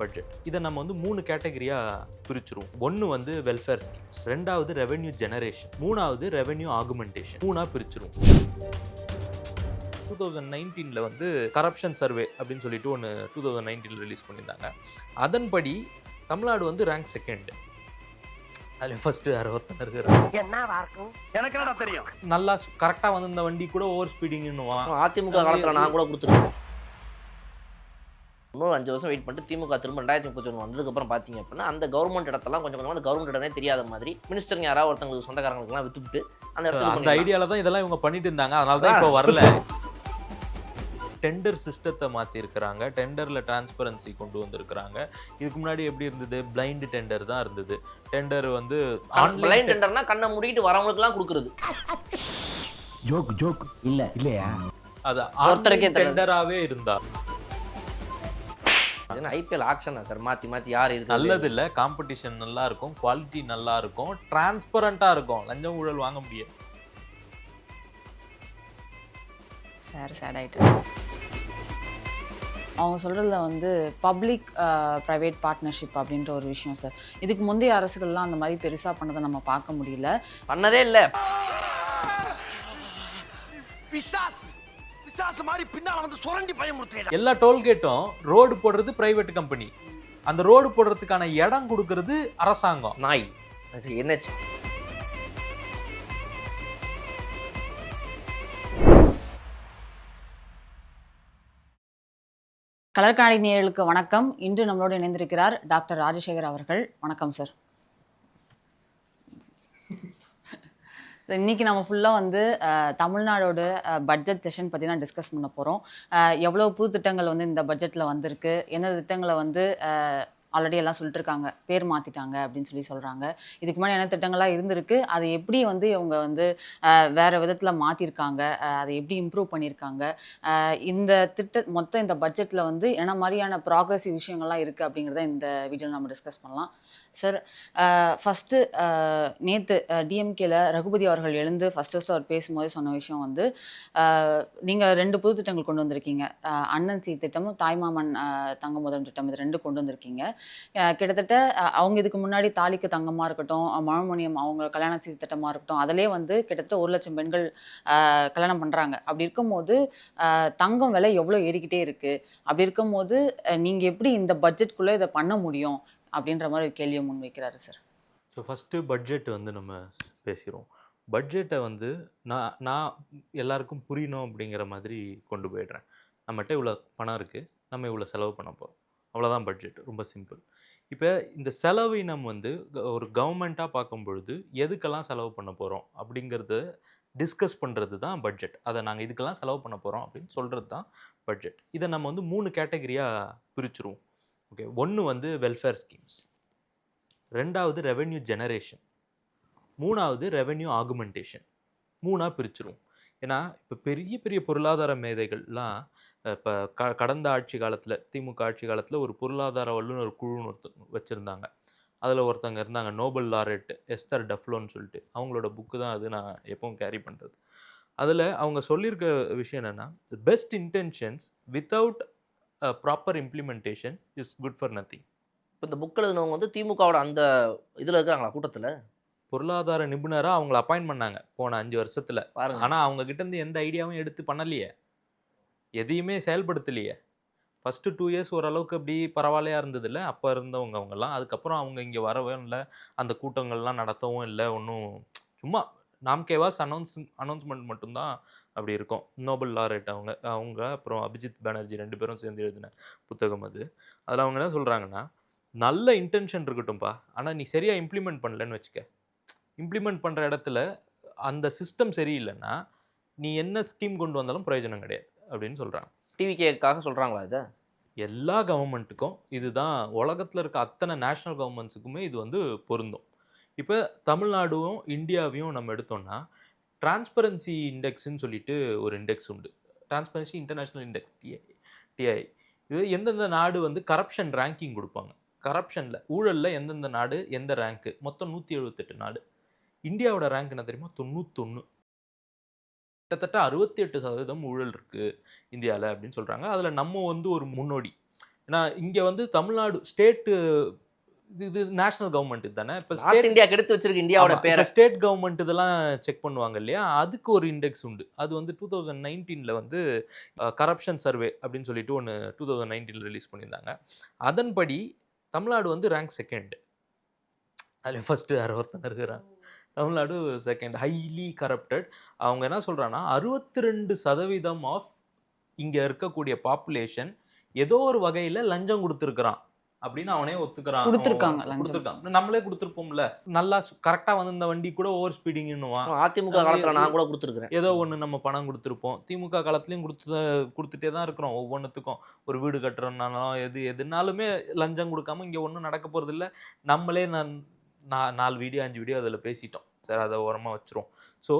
Budget. இதை நம்ம வந்து 3 கேட்டகரியாக பிரிச்சிருவோம். ஒன்று வந்து வெல்ஃபேர் ஸ்கீம்ஸ், ரெண்டாவது ரெவென்யூ ஜெனரேஷன், மூணாவது ரெவென்யூ ஆகுமெண்டேஷன். மூணாக பிரிச்சிருவோம். 2019 வந்து கரப்ஷன் சர்வே அப்படின்னு சொல்லிட்டு ஒன்று 2019 ரிலீஸ் பண்ணியிருந்தாங்க. அதன்படி தமிழ்நாடு வந்து ரேங்க் செகண்ட். அதில் ஃபர்ஸ்ட் வேற ஒருத்தன் இருக்கிறாங்க. எனக்கு என்ன தெரியும்? நல்லா கரெக்டாக வந்திருந்த வண்டி கூட ஓவர் ஸ்பீடிங்னுவான். அதிமுக காலத்தில் நான் கூட கொடுத்துருக்கேன். இன்னும் 5 வருஷம் வெயிட் பண்ணிட்டு திமுக திரும்ப 2031 வந்ததுக்கப்புறம் பார்த்தீங்க அப்படின்னா அந்த கவர்மெண்ட் இடத்தெல்லாம் கொஞ்சம் கொஞ்சமாக அந்த கவர்மெண்ட் இடமே தெரியாத மாதிரி மினிஸ்டருங்க யாராவது ஒருத்தங்களுக்கு சொந்தக்காரங்களுக்குலாம் வித்துவிட்டு அந்த இடத்துல அந்த ஐடியால தான் இதெல்லாம் இவங்க பண்ணிட்டு இருந்தாங்க. அதனால தான் இப்போ வரல. டெண்டர் சிஸ்டத்தை மாற்றி இருக்கிறாங்க. டெண்டரில் டிரான்ஸ்பரன்சி கொண்டு வந்திருக்கிறாங்க. இதுக்கு முன்னாடி எப்படி இருந்தது? பிளைண்ட் டெண்டர் தான் இருந்தது. டெண்டர் வந்து பிளைண்ட் டெண்டர்னா கண்ணை மூடிட்டு வரவங்களுக்குலாம் கொடுக்குறது. ஜோக் இல்லையா? அது ஒருத்தருக்கே டெண்டராகவே இருந்தா ஐபிஎல் ஆக்ஷனா சார் மாற்றி மாற்றி யார் இருக்கு நல்லது இல்லை. காம்படிஷன் நல்லா இருக்கும், குவாலிட்டி நல்லா இருக்கும், டிரான்ஸ்பரண்டா இருக்கும். லஞ்சம் ஊழல் வாங்க முடியாது. சார் சேட் ஆகிட்டு அவங்க சொல்கிறதுல வந்து பப்ளிக் ப்ரைவேட் பார்ட்னர்ஷிப் அப்படின்ற ஒரு விஷயம் சார். இதுக்கு முந்தைய அரசுகள்லாம் அந்த மாதிரி பெருசாக பண்ணதை நம்ம பார்க்க முடியல. பண்ணதே இல்லை. எல்லா டோல்கேட்டும் ரோடு போடுறது பிரைவேட் கம்பெனி. அந்த ரோடு போடுறதுக்கான இடம் கொடுக்கறது அரசாங்கம். நாய் என்ன கலர்காணி நேயர்களுக்கு வணக்கம். இன்று நம்மளோடு இணைந்திருக்கிறார் டாக்டர் ராஜசேகர் அவர்கள். வணக்கம் சார். இன்றைக்கி நம்ம ஃபுல்லாக வந்து தமிழ்நாடோட பட்ஜெட் செஷன் பற்றி தான் டிஸ்கஸ் பண்ண போகிறோம். எவ்வளோ புது திட்டங்கள் வந்து இந்த பட்ஜெட்டில் வந்திருக்கு, எந்த திட்டங்களை வந்து ஆல்ரெடி எல்லாம் சொல்லிட்டு இருக்காங்க, பேர் மாற்றிட்டாங்க அப்படின்னு சொல்கிறாங்க. இதுக்கு முன்னாடி என்ன திட்டங்கள்லாம் இருந்திருக்கு, அதை எப்படி வந்து இவங்க வந்து வேறு விதத்தில் மாற்றிருக்காங்க, அதை எப்படி இம்ப்ரூவ் பண்ணியிருக்காங்க, இந்த மொத்தம் இந்த பட்ஜெட்டில் வந்து என்ன மாதிரியான ப்ராக்ரெசிவ் விஷயங்கள்லாம் இருக்குது அப்படிங்கிறத இந்த வீடியோவில் நம்ம டிஸ்கஸ் பண்ணலாம். சார், ஃபஸ்ட்டு நேற்று டிஎம்கேல ரகுபதி அவர்கள் எழுந்து ஃபஸ்ட்டு அவர் பேசும்போதே சொன்ன விஷயம் வந்து நீங்கள் 2 புது திட்டங்கள் கொண்டு வந்திருக்கீங்க. அண்ணன் சீர் திட்டமும் தாய்மாமன் தங்க முதல் திட்டம், இது 2 கொண்டு வந்திருக்கீங்க. கிட்டத்தட்ட அவங்க இதுக்கு முன்னாடி தாலிக்கு தங்கமாக இருக்கட்டும், மனோமணியம் அவங்க கல்யாண சீர் திட்டமாக இருக்கட்டும், அதிலே வந்து கிட்டத்தட்ட 1 லட்சம் பெண்கள் கல்யாணம் பண்ணுறாங்க. அப்படி இருக்கும்போது தங்கம் விலை எவ்வளோ ஏறிக்கிட்டே இருக்குது. அப்படி இருக்கும்போது நீங்கள் எப்படி இந்த பட்ஜெட்குள்ளே இதை பண்ண முடியும் அப்படின்ற மாதிரி ஒரு கேள்வியை முன்வைக்கிறாரு சார். ஸோ ஃபஸ்ட்டு பட்ஜெட் வந்து நம்ம பேசிடுவோம். பட்ஜெட்டை வந்து நான் எல்லாருக்கும் புரியணும் அப்படிங்கிற மாதிரி கொண்டு போயிடுறேன். நம்மகிட்ட இவ்வளோ பணம் இருக்குது, நம்ம இவ்வளோ செலவு பண்ண போகிறோம், அவ்வளோதான் பட்ஜெட். ரொம்ப சிம்பிள். இப்போ இந்த செலவினம் வந்து ஒரு கவர்மெண்ட்டாக பார்க்கும் பொழுது எதுக்கெல்லாம் செலவு பண்ண போகிறோம் அப்படிங்கிறத டிஸ்கஸ் பண்ணுறது தான் பட்ஜெட். அதை நாங்கள் இதுக்கெல்லாம் செலவு பண்ண போகிறோம் அப்படின்னு சொல்கிறது தான் பட்ஜெட். இதை நம்ம வந்து 3 கேட்டகரியாக பிரிச்சுருவோம். ஓகே, ஒன்று வந்து வெல்ஃபேர் ஸ்கீம்ஸ், ரெண்டாவது ரெவென்யூ ஜெனரேஷன், மூணாவது ரெவென்யூ ஆகுமெண்டேஷன். 3ஆக பிரிச்சுருவோம். ஏன்னா இப்போ பெரிய பெரிய பொருளாதார மேதைகள்லாம் இப்போ கடந்த ஆட்சி காலத்தில், திமுக ஆட்சி காலத்தில் ஒரு பொருளாதார வல்லுநர் குழுன்னு வச்சுருந்தாங்க. அதில் ஒருத்தங்க இருந்தாங்க, நோபல் லாரெட் எஸ்தர் டஃப்லோன்னு சொல்லிட்டு. அவங்களோட புக்கு தான் அது, நான் எப்பவும் கேரி பண்ணுறது. அதில் அவங்க சொல்லியிருக்க விஷயம் என்னென்னா, best intentions without proper implementation is good for nothing. இப்போ இந்த புக் எழுதினவங்க வந்து திமுகவோட அந்த இதில் இருக்கிறாங்களா கூட்டத்தில்? பொருளாதார நிபுணராக அவங்கள அப்பாயின்ட் பண்ணாங்க போன 5 வருஷத்தில். பாருங்க. ஆனால் அவங்க கிட்டேருந்து எந்த ஐடியாவும் எடுத்து பண்ணலையே, எதையுமே செயல்படுத்தலையே. ஃபஸ்ட்டு 2 இயர்ஸ் ஓரளவுக்கு அப்படி பரவாயில்லையா இருந்ததில்ல அப்போ இருந்தவங்க அவங்கெல்லாம். அதுக்கப்புறம் அவங்க இங்கே வரவும் இல்லை, அந்த கூட்டங்கள்லாம் நடத்தவும் இல்லை. ஒன்றும் சும்மா நாம்கேவாஸ் அனௌன்ஸ்மெண்ட் மட்டும்தான் அப்படி இருக்கும். நோபல் லாரெட் அவங்க அப்புறம் அபிஜித் பானர்ஜி 2 பேரும் சேர்ந்து எழுதின புத்தகம் அது. அதில் அவங்க என்ன சொல்கிறாங்கன்னா, நல்ல இன்டென்ஷன் இருக்கட்டும்பா, ஆனால் நீ சரியாக இம்ப்ளிமெண்ட் பண்ணலன்னு வச்சுக்க. இம்ப்ளிமெண்ட் பண்ணுற இடத்துல அந்த சிஸ்டம் சரியில்லைன்னா நீ என்ன ஸ்கீம் கொண்டு வந்தாலும் பிரயோஜனம் கிடையாது அப்படின்னு சொல்கிறாங்க. டிவிகேக்காக சொல்கிறாங்களா இதை? எல்லா கவர்மெண்ட்டுக்கும் இதுதான், உலகத்தில் இருக்க அத்தனை நேஷ்னல் கவர்மெண்ட்ஸுக்குமே இது வந்து பொருந்தும். இப்போ தமிழ்நாடும் இந்தியாவையும் நம்ம எடுத்தோம்னா, டிரான்ஸ்பரன்சி இண்டெக்ஸ்ன்னு சொல்லிட்டு ஒரு இண்டெக்ஸ் உண்டு. Transparency international index, TI. இது எந்தெந்த நாடு வந்து கரப்ஷன் ரேங்கிங் கொடுப்பாங்க. கரப்ஷனில், ஊழலில் எந்தெந்த நாடு எந்த ரேங்க்கு, மொத்தம் 178 நாடு. இந்தியாவோட ரேங்க் என்ன தெரியுமா? 91. கிட்டத்தட்ட 68% ஊழல் இருக்குது இந்தியாவில் அப்படின்னு சொல்கிறாங்க. அதில் நம்ம வந்து ஒரு முன்னோடி. ஏன்னா இங்கே வந்து தமிழ்நாடு ஸ்டேட்டு இது நேஷனல் கவர்மெண்ட் தானே. இப்போ நார்த் இந்தியாக்கு எடுத்து வச்சிருக்கு இந்தியாவோட பேரை. ஸ்டேட் கவர்மெண்ட் இதெல்லாம் செக் பண்ணுவாங்க இல்லையா, அதுக்கு ஒரு இண்டெக்ஸ் உண்டு. அது வந்து 2019 வந்து கரப்ஷன் சர்வே அப்படின்னு சொல்லிட்டு ஒன்று 2019 ரிலீஸ் பண்ணியிருந்தாங்க. அதன்படி தமிழ்நாடு வந்து ரேங்க் செகண்ட். அதில் ஃபர்ஸ்ட்டு யாரோ ஒருத்தங்க இருக்கிறாங்க. Tamil Nadu second, highly corrupted. அவங்க என்ன சொல்கிறாங்கன்னா 62% ஆஃப் இங்கே இருக்கக்கூடிய பாப்புலேஷன் ஏதோ ஒரு வகையில் லஞ்சம் கொடுத்துருக்குறான் அப்படின்னு அவனே ஒத்துக்கிறான். கொடுத்துருக்காங்க கொடுத்துருக்கான். நம்மளே கொடுத்துருப்போம்ல. நல்லா கரெக்டாக வந்து இந்த வண்டி கூட ஓவர் ஸ்பீடிங்னுவான். அதிமுக காலத்துல நான் கூட கொடுத்துருக்கேன். ஏதோ ஒன்று நம்ம பணம் கொடுத்துருப்போம். திமுக காலத்துலையும் கொடுத்துட்டே தான் இருக்கிறோம். ஒவ்வொன்றுத்துக்கும் ஒரு வீடு கட்டுறோம்னாலும் எதுனாலுமே லஞ்சம் கொடுக்காம இங்கே ஒன்றும் நடக்க போகிறது இல்லை. நம்மளே 4 வீடியோ 5 வீடியோ அதில் பேசிட்டோம். சரி, அதை ஓரமாக வச்சிரும். ஸோ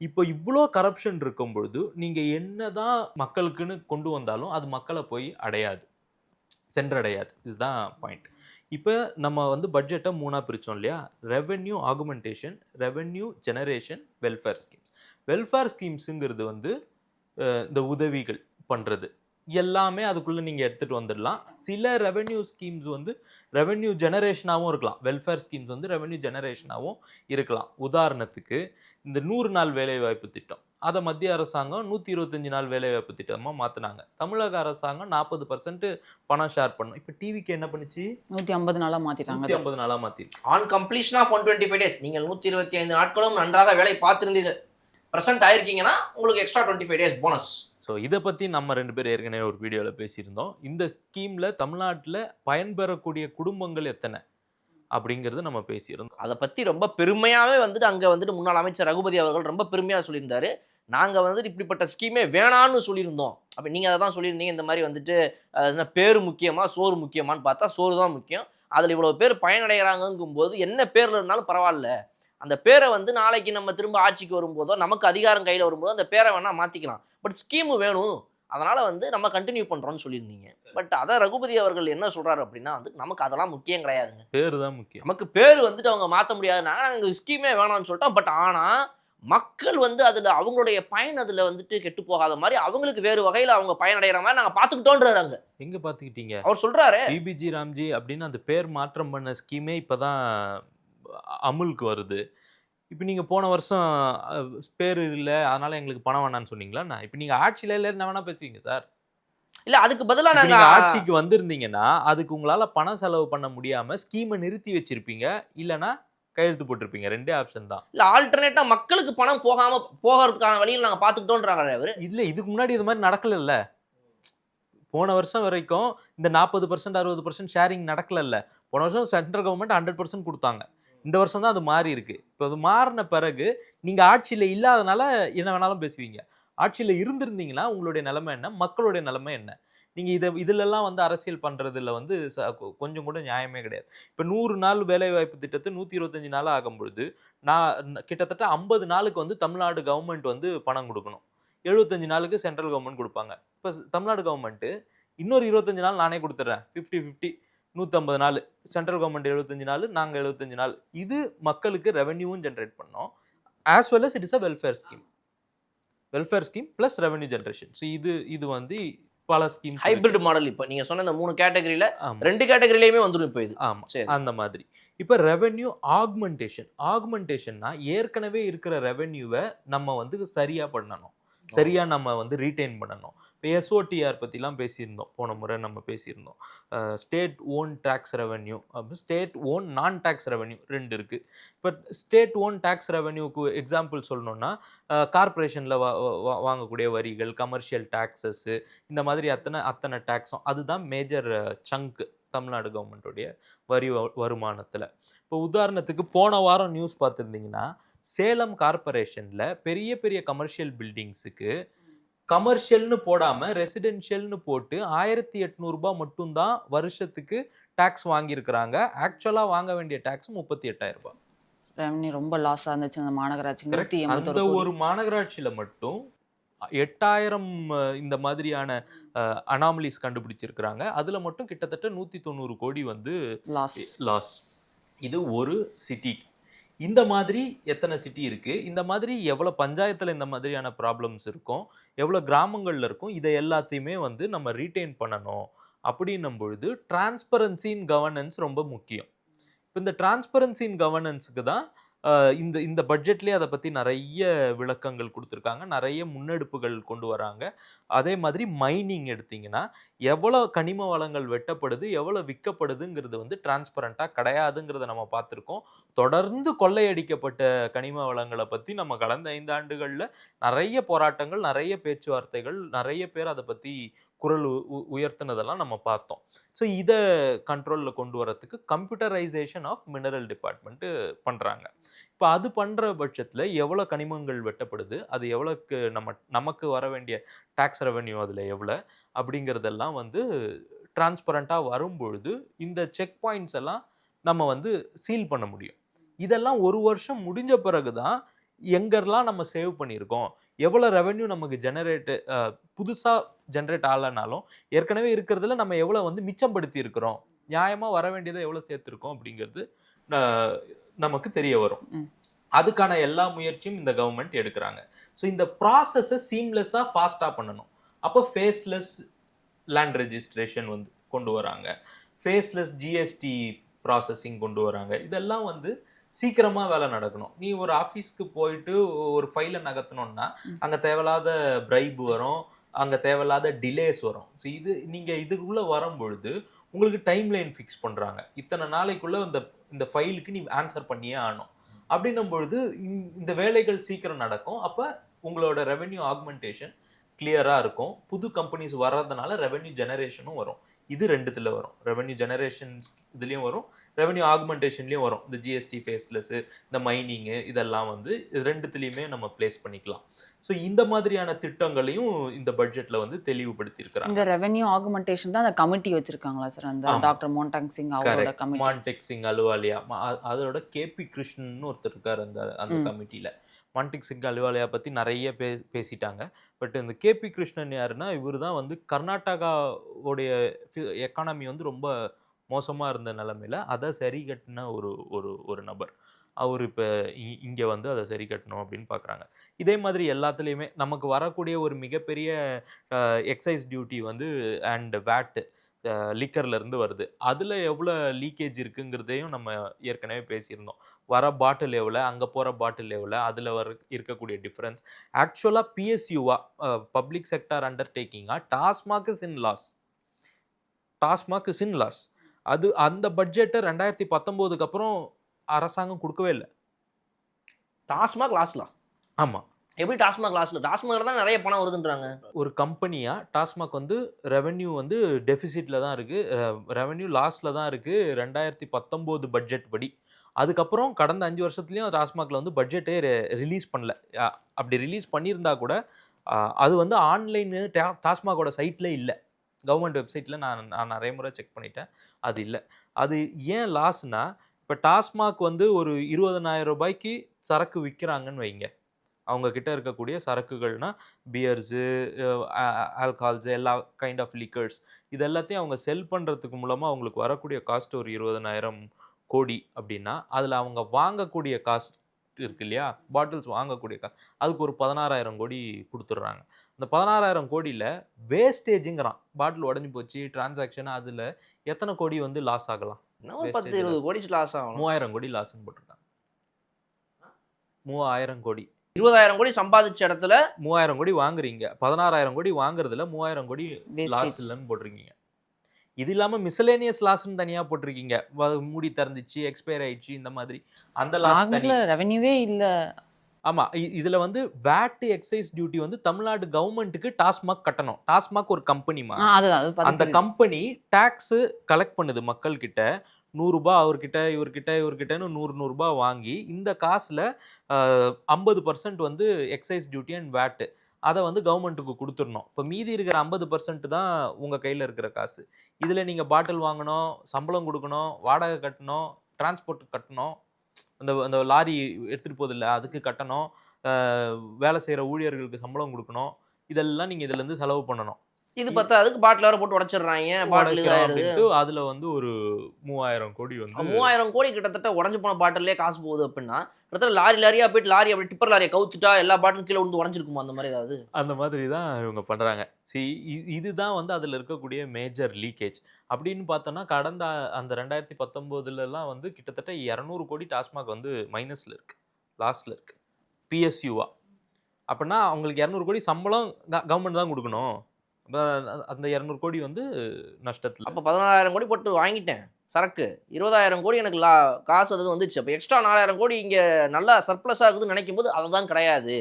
இப்போ இவ்வளோ கரப்ஷன் இருக்கும் பொழுது நீங்கள் என்னதான் மக்களுக்குன்னு கொண்டு வந்தாலும் அது மக்களை போய் அடையாது, சென்றடையாது. இதுதான் பாயிண்ட். இப்போ நம்ம வந்து பட்ஜெட்டை 3ஆக பிரித்தோம் இல்லையா. Revenue augmentation, revenue generation, welfare schemes. Welfare ஸ்கீம்ஸுங்கிறது வந்து இந்த உதவிகள் பண்ணுறது எல்லாமே அதுக்குள்ளே நீங்கள் எடுத்துகிட்டு வந்துடலாம். சில ரெவென்யூ ஸ்கீம்ஸ் வந்து ரெவென்யூ ஜெனரேஷனாகவும் இருக்கலாம். வெல்ஃபேர் ஸ்கீம்ஸ் வந்து ரெவென்யூ ஜெனரேஷனாகவும் இருக்கலாம். உதாரணத்துக்கு இந்த 100 நாள் வேலைவாய்ப்பு திட்டம், அதை மத்திய அரசாங்கம் 125 நாள் வேலைவாய்ப்பு திட்டமாக மாற்றினாங்க. தமிழக அரசாங்கம் 40% பணம் ஷேர் பண்ணும். இப்போ டிவிக்கு என்ன பண்ணுச்சு? 150 நாளாக மாற்றிட்டாங்க. 150 நாளாக மாற்றி ஆன் கம்ப்ளீஷன் ஆஃப் 125 days நீங்கள் 125 நாட்களும் நன்றாக வேலை பார்த்துருந்தீங்க, ப்ரெசென்ட் ஆயிருக்கீங்கன்னா உங்களுக்கு எக்ஸ்ட்ரா 25 days போனஸ். ஸோ இதை பற்றி நம்ம 2 பேர் ஏற்கனவே ஒரு வீடியோவில் பேசியிருந்தோம். இந்த ஸ்கீமில் தமிழ்நாட்டில் பயன்பெறக்கூடிய குடும்பங்கள் எத்தனை அப்படிங்கிறது நம்ம பேசியிருந்தோம். அதை பற்றி ரொம்ப பெருமையாகவே வந்துட்டு அங்கே வந்துட்டு முன்னாள் அமைச்சர் ரகுபதி அவர்கள் ரொம்ப பெருமையாக சொல்லியிருந்தாரு. நாங்கள் வந்துட்டு இப்படிப்பட்ட ஸ்கீமே வேணான்னு சொல்லியிருந்தோம். அப்போ நீங்கள் அதை தான் சொல்லியிருந்தீங்க. இந்த மாதிரி வந்துட்டு பேர் முக்கியமாக சோறு முக்கியமானு பார்த்தா சோறு தான் முக்கியம். அதில் இவ்வளோ பேர் பயனடைகிறாங்கும்போது என்ன பேரில் இருந்தாலும் பரவாயில்ல, அந்த பேரை வந்து நாளைக்கு நம்ம திரும்ப ஆட்சிக்கு வரும்போதோ நமக்கு அதிகாரம் கையில் வரும்போதோ அந்த பேரை வேணால் மாற்றிக்கலாம், பட் ஸ்கீமு வேணும், அதனால் வந்து நம்ம கண்டினியூ பண்ணுறோம்னு சொல்லியிருந்தீங்க. பட் அதை ரகுபதி அவர்கள் என்ன சொல்கிறாரு அப்படின்னா வந்து நமக்கு அதெல்லாம் முக்கியம் கிடையாதுங்க, பேர் தான் முக்கியம். நமக்கு பேர் வந்துட்டு அவங்க மாற்ற முடியாதுனாங்க, நாங்கள் ஸ்கீமே வேணாம்னு சொல்லிட்டோம். பட் ஆனால் மக்கள் வந்து அதில் அவங்களுடைய பயன் அதில் வந்துட்டு கெட்டு போகாத மாதிரி அவங்களுக்கு வேறு வகையில் அவங்க பயனடைகிற மாதிரி நாங்கள் பார்த்துக்கிட்டோன்றாங்க. எங்கே பார்த்துக்கிட்டீங்க? அவர் சொல்கிறாரு பிபிஜி ராம்ஜி அப்படின்னு அந்த பேர் மாற்றம் பண்ண ஸ்கீமே இப்போ தான் அமுலுக்கு வருது. இப்போ நீங்கள் போன வருஷம் பேர் இல்லை அதனால் எங்களுக்கு பணம் வேணான்னு சொன்னீங்களா? நான் இப்போ நீங்கள் ஆட்சியில் இல்லை என்ன வேணால் பேசுவீங்க சார். இல்லை, அதுக்கு பதிலாக நீங்கள் நாங்கள் ஆட்சிக்கு வந்திருந்தீங்கன்னா அதுக்கு உங்களால் பணம் செலவு பண்ண முடியாமல் ஸ்கீமை நிறுத்தி வச்சிருப்பீங்க, இல்லைனா கையெழுத்து போட்டிருப்பீங்க. 2 ஆப்ஷன் தான். இல்லை, ஆல்டர்னேட்டாக மக்களுக்கு பணம் போகிறதுக்கான வழியில் நாங்கள் பார்த்துக்கிட்டோன்றாங்க அவர். இல்லை, இதுக்கு முன்னாடி இது மாதிரி நடக்கல. போன வருஷம் வரைக்கும் இந்த 40% 60% ஷேரிங் நடக்கல. போன வருஷம் சென்ட்ரல் கவர்மெண்ட் 100% கொடுத்தாங்க. இந்த வருஷம் தான் அது மாறி இருக்கு. இப்போ அது மாறின பிறகு நீங்கள் ஆட்சியில் இல்லாதனால என்ன வேணாலும் பேசுவீங்க. ஆட்சியில் இருந்திருந்தீங்கன்னா உங்களுடைய நிலைமை என்ன, மக்களுடைய நிலைமை என்ன? நீங்கள் இதிலெல்லாம் வந்து அரசியல் பண்ணுறதுல வந்து கொஞ்சம் கூட நியாயமே கிடையாது. இப்போ 100 நாள் வேலைவாய்ப்பு திட்டத்தை 125 நாள் ஆகும் பொழுது நான் கிட்டத்தட்ட 50 நாளுக்கு வந்து தமிழ்நாடு கவர்மெண்ட் வந்து பணம் கொடுக்கணும். 75 நாளுக்கு சென்ட்ரல் கவர்மெண்ட் கொடுப்பாங்க. இப்போ தமிழ்நாடு கவர்மெண்ட்டு இன்னொரு 25 நாள் நானே கொடுத்துட்றேன், 50-50, 150 நாள் சென்ட்ரல் கவர்மெண்ட் 75 நாள், நாங்கள் 75 நாள். இது மக்களுக்கு ரெவென்யூவும் ஜென்ரேட் பண்ணோம், as well as it is a welfare scheme plus revenue generation. So இது வந்து பல ஸ்கீம் ஹைபிரிட் மாடல். இப்போ நீங்கள் சொன்ன இந்த 3 கேட்டகரியில் 2 கேட்டகரியிலையுமே வந்துடும் இப்போ இது. ஆமாம், அந்த மாதிரி. இப்போ ரெவென்யூ ஆக்மெண்டேஷன்னா ஏற்கனவே இருக்கிற ரெவென்யூவை நம்ம வந்து சரியாக பண்ணணும், சரியாக நம்ம வந்து ரீட்டைன் பண்ணணும். இப்போ எஸ்ஓடிஆர் பற்றிலாம் பேசியிருந்தோம், போன முறை நம்ம பேசியிருந்தோம். State own tax revenue, state own non tax revenue 2 இருக்குது. பட் ஸ்டேட் ஓன் டேக்ஸ் ரெவென்யூக்கு எக்ஸாம்பிள் சொல்லணுன்னா கார்பரேஷனில் வாங்கக்கூடிய வரிகள், கமர்ஷியல் டேக்ஸஸ்ஸு, இந்த மாதிரி அத்தனை டேக்ஸும் அதுதான் மேஜர் சங்க் தமிழ்நாடு கவர்மெண்ட்டுடைய வருமானத்தில். இப்போ உதாரணத்துக்கு போன வாரம் நியூஸ் பார்த்துருந்தீங்கன்னா சேலம் கார்பரேஷனில் பெரிய பெரிய கமர்ஷியல் பில்டிங்ஸுக்கு கமர்ஷியல்னு போடாமல் ரெசிடென்ஷியல்னு போட்டு 1800 ரூபாய் மட்டும்தான் வருஷத்துக்கு டேக்ஸ் வாங்கியிருக்கிறாங்க. ஆக்சுவலாக வாங்க வேண்டிய டேக்ஸ் 38,000 ரூபாய். ரெவன்யூ ரொம்ப லாஸாக இருந்துச்சு அந்த மாநகராட்சி. அந்த ஒரு மாநகராட்சியில் மட்டும் 8000 இந்த மாதிரியான அனாமலிஸ் கண்டுபிடிச்சிருக்கிறாங்க. அதில் மட்டும் கிட்டத்தட்ட 190 கோடி வந்து லாஸ். இது ஒரு சிட்டிக்கு. இந்த மாதிரி எத்தனை சிட்டி இருக்குது, இந்த மாதிரி எவ்வளோ பஞ்சாயத்தில் இந்த மாதிரியான ப்ராப்ளம்ஸ் இருக்கும், எவ்வளோ கிராமங்களில் இருக்கும், இதை எல்லாத்தையுமே வந்து நம்ம ரீட்டைன் பண்ணணும் அப்படின்னும் பொழுது டிரான்ஸ்பரன்சி இன் கவர்னன்ஸ் ரொம்ப முக்கியம். இப்போ இந்த டிரான்ஸ்பரன்சி இன் கவர்னன்ஸுக்கு தான் இந்த இந்த பட்ஜெட்லேயே அதை பற்றி நிறைய விளக்கங்கள் கொடுத்துருக்காங்க, நிறைய முன்னெடுப்புகள் கொண்டு வராங்க. அதே மாதிரி மைனிங் எடுத்தீங்கன்னா எவ்வளோ கனிம வளங்கள் வெட்டப்படுது, எவ்வளோ விற்கப்படுதுங்கிறது வந்து டிரான்ஸ்பரண்ட்டாக கிடையாதுங்கிறத நம்ம பார்த்துருக்கோம். தொடர்ந்து கொள்ளையடிக்கப்பட்ட கனிம வளங்களை பற்றி நம்ம கடந்த 5 ஆண்டுகளில் நிறைய போராட்டங்கள், நிறைய பேச்சுவார்த்தைகள், நிறைய பேர் அதை பற்றி குரல் உயர்த்தினதெல்லாம் நம்ம பார்த்தோம். ஸோ இதை கண்ட்ரோலில் கொண்டு வரத்துக்கு கம்ப்யூட்டரைசேஷன் ஆஃப் மினரல் டிபார்ட்மெண்ட்டு பண்ணுறாங்க. இப்போ அது பண்ணுற பட்சத்தில் எவ்வளோ கனிமங்கள் வெட்டப்படுது, அது எவ்வளோக்கு நமக்கு வர வேண்டிய டேக்ஸ் ரெவென்யூ அதில் எவ்வளோ அப்படிங்கிறதெல்லாம் வந்து டிரான்ஸ்பரண்ட்டாக வரும்பொழுது இந்த செக் பாயிண்ட்ஸ் எல்லாம் நம்ம வந்து சீல் பண்ண முடியும். இதெல்லாம் ஒரு வருஷம் முடிஞ்ச பிறகு தான் எங்கெல்லாம் நம்ம சேவ் பண்ணியிருக்கோம், எவ்வளோ ரெவென்யூ நமக்கு புதுசாக ஜென்ரேட் ஆகலைனாலும் ஏற்கனவே இருக்கிறதுல நம்ம எவ்வளோ வந்து மிச்சப்படுத்தி இருக்கிறோம், நியாயமாக வர வேண்டியதை எவ்வளோ சேர்த்துருக்கோம் அப்படிங்கிறது நமக்கு தெரிய வரும். அதுக்கான எல்லா முயற்சியும் இந்த கவர்மெண்ட் எடுக்கிறாங்க. ஸோ இந்த ப்ராசஸை சீம்லெஸ்ஸாக ஃபாஸ்ட்டாக பண்ணணும். அப்போ ஃபேஸ்லெஸ் லேண்ட் ரெஜிஸ்ட்ரேஷன் வந்து கொண்டு வராங்க, ஃபேஸ்லெஸ் ஜிஎஸ்டி ப்ராசஸிங் கொண்டு வராங்க. இதெல்லாம் வந்து சீக்கிரமாக வேலை நடக்கணும். நீ ஒரு ஆஃபீஸ்க்கு போயிட்டு ஒரு ஃபைலை நகர்த்தணும்னா அங்கே தேவையில்லாத பிரைப் வரும், அங்கே தேவையில்லாத டிலேஸ் வரும். ஸோ நீங்கள் இதுக்குள்ளே வரும்பொழுது உங்களுக்கு டைம் லைன் ஃபிக்ஸ் பண்ணுறாங்க, இத்தனை நாளைக்குள்ளே இந்த ஃபைலுக்கு நீ ஆன்சர் பண்ணியே ஆகணும். அப்படின்னும் பொழுது இந்த வேலைகள் சீக்கிரம் நடக்கும். அப்போ உங்களோட ரெவென்யூ ஆக்மெண்டேஷன் கிளியராக இருக்கும். புது கம்பெனிஸ் வர்றதுனால ரெவென்யூ ஜெனரேஷனும் வரும். இது ரெண்டுத்துல வரும், ரெவென்யூ ஜெனரேஷன் இதுலேயும் வரும், ரெவென்யூ ஆக்மெண்டேஷன்லேயும் வரும். இந்த ஜிஎஸ்டி ஃபேஸ்லெஸ், இந்த மைனிங்கு, இதெல்லாம் வந்து ரெண்டுத்துலேயுமே நம்ம பிளேஸ் பண்ணிக்கலாம். ஸோ இந்த மாதிரியான திட்டங்களையும் இந்த பட்ஜெட்ல வந்து தெளிவுபடுத்தி இருக்கிறாங்க. இந்த ரெவென்யூ ஆகுமெண்டேஷன் தான் அந்த கமிட்டி வச்சிருக்காங்களா சார், அந்த டாக்டர் மோன்டாக் சிங் அவரோட கமிட்டி? மான்டெக் சிங் அலுவாலியா, அதோட கேபி கிருஷ்ணன் ஒருத்தர் இருக்காரு அந்த கமிட்டியில. மான்டெக் சிங் அலுவாலியா பற்றி நிறைய பேசிட்டாங்க. பட் இந்த கேபி கிருஷ்ணன் யாருன்னா, இவர் தான் வந்து கர்நாடகாவுடைய எக்கானமி வந்து ரொம்ப மோசமாக இருந்த நிலைமையில் அதை சரி கட்டின ஒரு நபர். அவர் இப்போ இங்கே வந்து அதை சரி கட்டணும் அப்படின்னு பார்க்குறாங்க. இதே மாதிரி எல்லாத்துலேயுமே நமக்கு வரக்கூடிய ஒரு மிகப்பெரிய எக்ஸைஸ் டியூட்டி வந்து அண்ட் வேட்டு லிக்கர்லேருந்து வருது. அதில் எவ்வளோ லீக்கேஜ் இருக்குங்கிறதையும் நம்ம ஏற்கனவே பேசியிருந்தோம். வர பாட்டில் எவ்வளோ, அங்கே போகிற பாட்டில் எவ்வளோ, அதில் இருக்கக்கூடிய டிஃப்ரென்ஸ். ஆக்சுவலாக பிஎஸ்யூவா, பப்ளிக் செக்டார் அண்டர்டேக்கிங்காக டாஸ்மாக் இஸ் இன் லாஸ். அது அந்த பட்ஜெட்டை 2019க்கு அப்புறம் அரசாங்கம் கொடுக்கவே இல்லை. டாஸ்மாக் லாஸ்ல? ஆமாம். எப்படி டாஸ்மாக் லாஸ்ல? டாஸ்மாக் தான் நிறைய பணம் வருதுன்றாங்க. ஒரு கம்பெனியா டாஸ்மாக் வந்து ரெவென்யூ வந்து டெபிசிட்ல தான் இருக்கு, ரெவென்யூ லாஸ்ல தான் இருக்கு 2019 பட்ஜெட் படி. அதுக்கப்புறம் கடந்த 5 வருஷத்துலயும் டாஸ்மாக்ல வந்து பட்ஜெட்டே ரிலீஸ் பண்ணல. அப்படி ரிலீஸ் பண்ணியிருந்தா கூட அது வந்து ஆன்லைன் டாஸ்மாகோட சைட்ல இல்லை, கவர்மெண்ட் வெப்சைட்ல நான் நிறைய முறை செக் பண்ணிட்டேன், அது இல்லை. அது ஏன் லாஸ்னா, இப்போ டாஸ்மாக் வந்து ஒரு 20,000 ரூபாய்க்கு சரக்கு விற்கிறாங்கன்னு வைங்க. அவங்க கிட்ட இருக்கக்கூடிய சரக்குகள்னா பியர்ஸு, ஆல்கஹால்ஸு, எல்லா கைண்ட் ஆஃப் லிக்கர்ஸ், இது எல்லாத்தையும் அவங்க செல் பண்ணுறதுக்கு மூலமாக அவங்களுக்கு வரக்கூடிய காஸ்ட் ஒரு 20,000 கோடி அப்படின்னா, அதில் அவங்க வாங்கக்கூடிய காஸ்ட் இருக்கு இல்லையா, பாட்டில்ஸ் வாங்கக்கூடிய காஸ்ட், அதுக்கு ஒரு 16,000 கோடி கொடுத்துட்றாங்க. அந்த 16,000 கோடியில் வேஸ்டேஜுங்கிறான், பாட்டில் உடஞ்சி போச்சு, டிரான்சாக்ஷன், அதில் எத்தனை கோடி வந்து லாஸ் ஆகலாம்? 10-20 கோடி லாஸ் ஆகும். 3,000 கோடி லாஸ்ன்னு போட்டிருக்காங்க. 3,000 கோடி. 20,000 கோடி சம்பாதிச்ச இடத்துல 3,000 கோடி வாங்குறீங்க, 16,000 கோடி வாங்குறதுல 3,000 கோடி லாஸ் இல்லைன்னு போட்டிருக்கீங்க. இது இல்லாமல் மிசலேனியஸ் லாஸ்ன்னு தனியாக போட்டிருக்கீங்க, மூடி திறந்துச்சு, எக்ஸ்பயர் ஆயிடுச்சு, இந்த மாதிரி அந்த லாஸ் ரெவென்யூவே இல்லை. ஆமாம், இதில் வந்து வேட் எக்ஸைஸ் டியூட்டி வந்து தமிழ்நாடு கவர்மெண்ட்டுக்கு டாஸ்மாக் கட்டணும். டாஸ்மாக் ஒரு கம்பெனிமா, அந்த கம்பெனி டேக்ஸு கலெக்ட் பண்ணுது மக்கள்கிட்ட. 100 ரூபாய் அவர்கிட்ட இவர்கிட்டன்னு 100 வாங்கி இந்த காசில் 50% வந்து எக்ஸைஸ் டியூட்டி அண்ட் வேட்டு, அதை வந்து கவர்மெண்ட்டுக்கு கொடுத்துடணும். இப்போ மீதி இருக்கிற 50% தான் உங்கள் கையில் இருக்கிற காசு. இதில் நீங்கள் பாட்டில் வாங்கணும், சம்பளம் கொடுக்கணும், வாடகை கட்டணும், டிரான்ஸ்போர்ட் கட்டணும், அந்த லாரி எடுத்துகிட்டு போதில்லை அதுக்கு கட்டணும், வேலை செய்கிற ஊழியர்களுக்கு சம்பளம் கொடுக்கணும், இதெல்லாம் நீங்கள் இதுலேருந்து செலவு பண்ணணும். இது பத்தாதுக்கு பாட்டில் வேற போட்டு உடைச்சிடுறாங்க, பாட்டில் உடைக்கிறோம் இதாயிருது. அப்படின்ட்டு அதுல வந்து ஒரு 3000 கோடி வந்து 3000 கோடி கிட்டத்தட்ட உடஞ்சு போன பாட்டிலே காசு போகுது அப்படின்னா, கிட்டத்தட்ட லாரி லாரியா போயிட்டு லாரி அப்படி டிப்பர் லாரியை கவுத்துட்டா எல்லா பாட்டிலும் கீழே விழுந்து உடஞ்சிருக்குமா அந்த மாதிரி ஏதாவது? அந்த மாதிரி தான் இவங்க பண்றாங்க. இதுதான் வந்து அதுல இருக்கக்கூடிய மேஜர் லீக்கேஜ். அப்படின்னு பார்த்தோம்னா, கடந்த அந்த 2019லலாம் வந்து கிட்டத்தட்ட 200 கோடி டாஸ்மாக் வந்து மைனஸ்ல இருக்கு. லாஸ்ட்ல இருக்கு. பிஎஸ்யூவா. அப்பன்னா அவங்களுக்கு 200 கோடி சம்பளம் கவர்மெண்ட் தான் குடுக்கணும். அப்ப அந்த 200 கோடி வந்து நஷ்டத்துல. அப்ப 16,000 கோடி போட்டு வாங்கிட்டேன் சரக்கு. 20,000 கோடி எனக்கு காசு அது வந்துச்சு. அப்ப எக்ஸ்ட்ரா 4,000 கோடி இங்க நல்லா சர்ப்ளஸா இருக்குதுன்னு நினைக்கும்போது அதுதான் கிடையாது.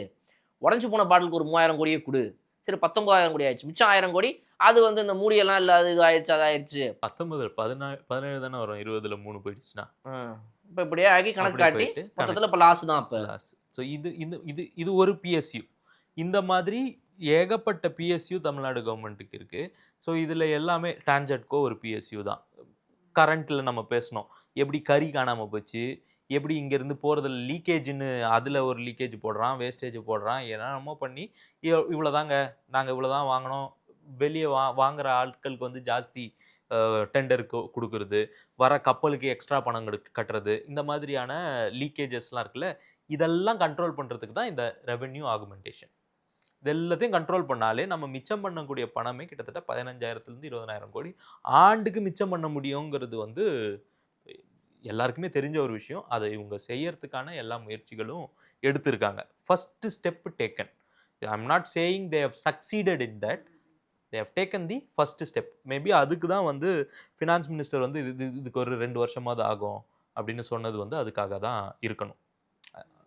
உடைஞ்சு போன பாட்டிலுக்கு ஒரு 3,000 கோடியே குடு. சரி 19,000 கோடி ஆயிடுச்சு. மிச்சம் 1,000 கோடி அது வந்து இந்த மூடியெல்லாம் இல்ல, அது இது ஆயிடுச்சு, அது ஆயிடுச்சு. 19 17 தானே வரும். 20ல 3 போயிடுச்சுன்னா. இப்ப இப்படியே ஆகி கணக்கு அப்படியே காட்டி போயிட்டு மொத்தத்துல இப்ப லாஸ் தான் அப்ப. லாஸ். ஸோ இது ஒரு பிஎஸ்யூ. இந்த மாதிரி ஏகப்பட்ட பிஎஸ்யூ தமிழ்நாடு கவர்மெண்ட்டுக்கு இருக்கு. ஸோ இதுல எல்லாமே டான்ஜெட்கோ ஒரு பிஎஸ்யூ தான். கரண்ட்ல நம்ம பேசணும். எப்படி கறி காணாம போச்சு, எப்படி இங்கேருந்து போகிறதுல லீக்கேஜ்னு அதில் ஒரு லீக்கேஜ் போடுறான், வேஸ்டேஜ் போடுறான், என்னென்னமோ பண்ணி இவ்வளோதாங்க, நாங்கள் இவ்வளோ தான் வாங்கினோம், வெளியே வாங்குற ஆட்களுக்கு வந்து ஜாஸ்தி டெண்டருக்கு கொடுக்குறது, வர கப்பலுக்கு எக்ஸ்ட்ரா பணம் கட்டுறது, இந்த மாதிரியான லீக்கேஜஸ்லாம் இருக்குல்ல, இதெல்லாம் கண்ட்ரோல் பண்ணுறதுக்கு தான் இந்த ரெவென்யூ ஆகுமெண்டேஷன். இது எல்லாத்தையும் கண்ட்ரோல் பண்ணாலே நம்ம மிச்சம் பண்ணக்கூடிய பணமே கிட்டத்தட்ட 15,000லேருந்து 20,000 கோடி ஆண்டுக்கு மிச்சம் பண்ண முடியுங்கிறது வந்து எல்லாருக்குமே தெரிஞ்ச ஒரு விஷயம். அதை இவங்க செய்யறதுக்கான எல்லா முயற்சிகளும் எடுத்திருக்காங்க. First step taken. I am not saying they have succeeded in that. They have taken the first step. Maybe அதுக்கு தான் வந்து ஃபினான்ஸ் மினிஸ்டர் வந்து இதுக்கு ஒரு 2 வருஷமாவது ஆகும் அப்படின்னு சொன்னது வந்து அதுக்காக தான் இருக்கணும்.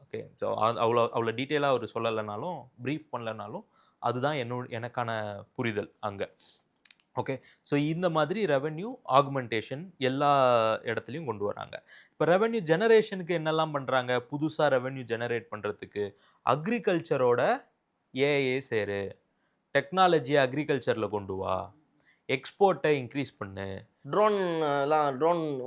ஓகே. ஸோ அவ்வளோ டீட்டெயிலாக அவர் சொல்லலைனாலும், ப்ரீஃப் பண்ணலைனாலும் அதுதான் எனக்கான புரிதல் அங்கே. ஓகே. ஸோ இந்த மாதிரி ரெவென்யூ ஆகுமெண்டேஷன் எல்லா இடத்துலையும் கொண்டு வராங்க. இப்போ ரெவென்யூ ஜெனரேஷனுக்கு என்னெல்லாம் பண்ணுறாங்க? புதுசாக ரெவென்யூ ஜெனரேட் பண்ணுறதுக்கு அக்ரிகல்ச்சரோட ஏஐ சேரு, டெக்னாலஜியை அக்ரிகல்ச்சரில் கொண்டு வா, எக்ஸ்போர்ட்டை இன்க்ரீஸ் பண்ணு. ட்ரோன்